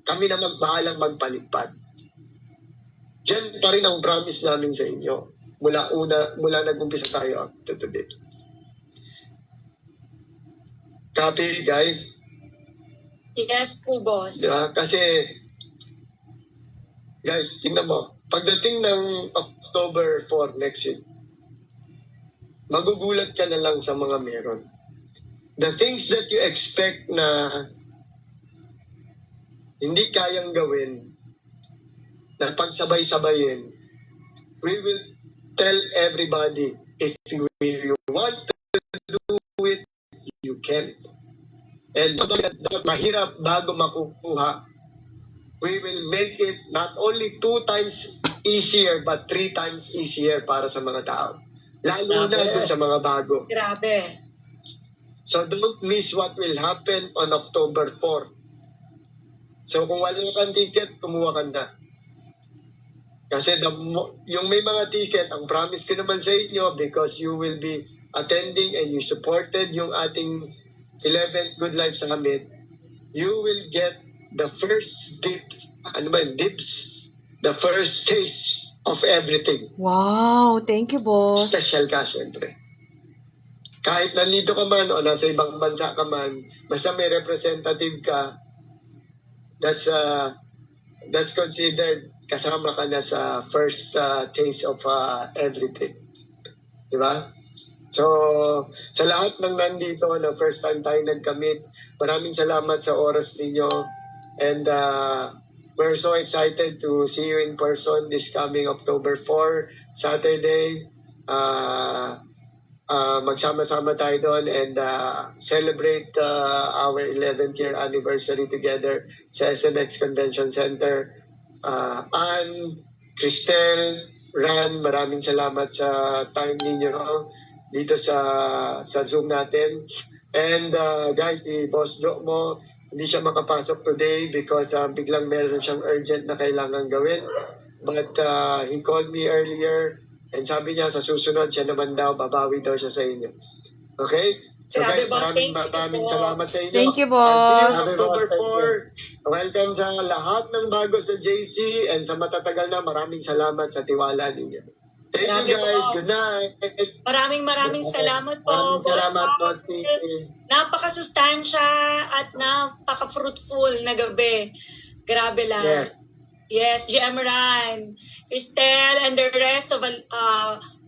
Kami na magbahalang magpalipad. Diyan pa rin ang promise namin sa inyo. Mula nag-umpisa tayo up to today. Copy, guys? Yes po, boss. Kasi, guys, tingnan mo. Pagdating ng October 4 next week, magugulat ka na lang sa mga meron. The things that you expect na hindi kayang gawin, na pagsabay-sabayin, we will tell everybody, if you want to do it, you can. And mahirap bago makukuha, we will make it not only 2 times easier, but 3 times easier para sa mga tao. Lalo na dun sa mga bago. Grabe. So don't miss what will happen on October 4. So kung wala kang ticket, kumuha ka na. Kasi yung may mga ticket, ang promise ko naman sa inyo, because you will be attending and you supported yung ating 11th Good Life Summit, you will get the first dibs, the first taste of everything. Wow, thank you, boss. Special ka, syempre. Kahit nandito ka man o nasa ibang bansa ka man, basta may representative ka, that's considered kasama ka na sa first taste of everything. Di ba? So, sa lahat ng nandito na first time tayo nag-commit, maraming salamat sa oras ninyo. And we're so excited to see you in person this coming October 4, Saturday. Magsama-sama tayo doon and celebrate our 11th year anniversary together sa SNX Convention Center. Ann, Cristel, Ran, maraming salamat sa time ninyo dito sa Zoom natin. And guys, si Boss Joe mo, hindi siya makapasok today because biglang meron siyang urgent na kailangan gawin. But he called me earlier and sabi niya sa susunod siya naman daw, babawi daw siya sa inyo. Okay? So Grabe, guys, boss. maraming Thank you po. salamat sa inyo. Thank you, Until boss. October 4, welcome sa lahat ng bago sa JC and sa matatagal na, maraming salamat sa tiwala ninyo. Thank Grabe, you guys. boss. Good night. Maraming salamat po, Maraming salamat, Boss. Boss Titi. Napakasustansya at napaka-fruitful na gabi. Grabe lang. Yes. Yes, GM Ran, Cristel, and the rest of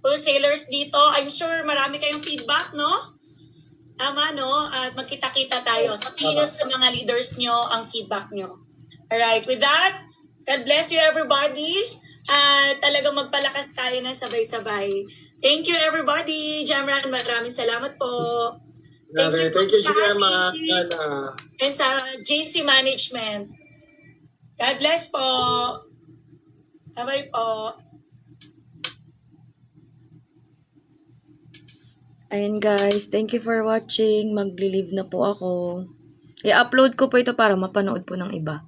wholesalers dito. I'm sure marami kayong feedback, no? Tama, no? At magkita-kita tayo. Sa pinos sa mga leaders nyo ang feedback nyo. Alright, with that, God bless you everybody. At talagang magpalakas tayo ng sabay-sabay. Thank you everybody. Jamran, maraming salamat po. Grabe. Thank you, Shirema. And sa JC Management. God bless po. Bye-bye po. Ayan guys, thank you for watching. Magli-leave na po ako. I-upload ko po ito para mapanood po ng iba.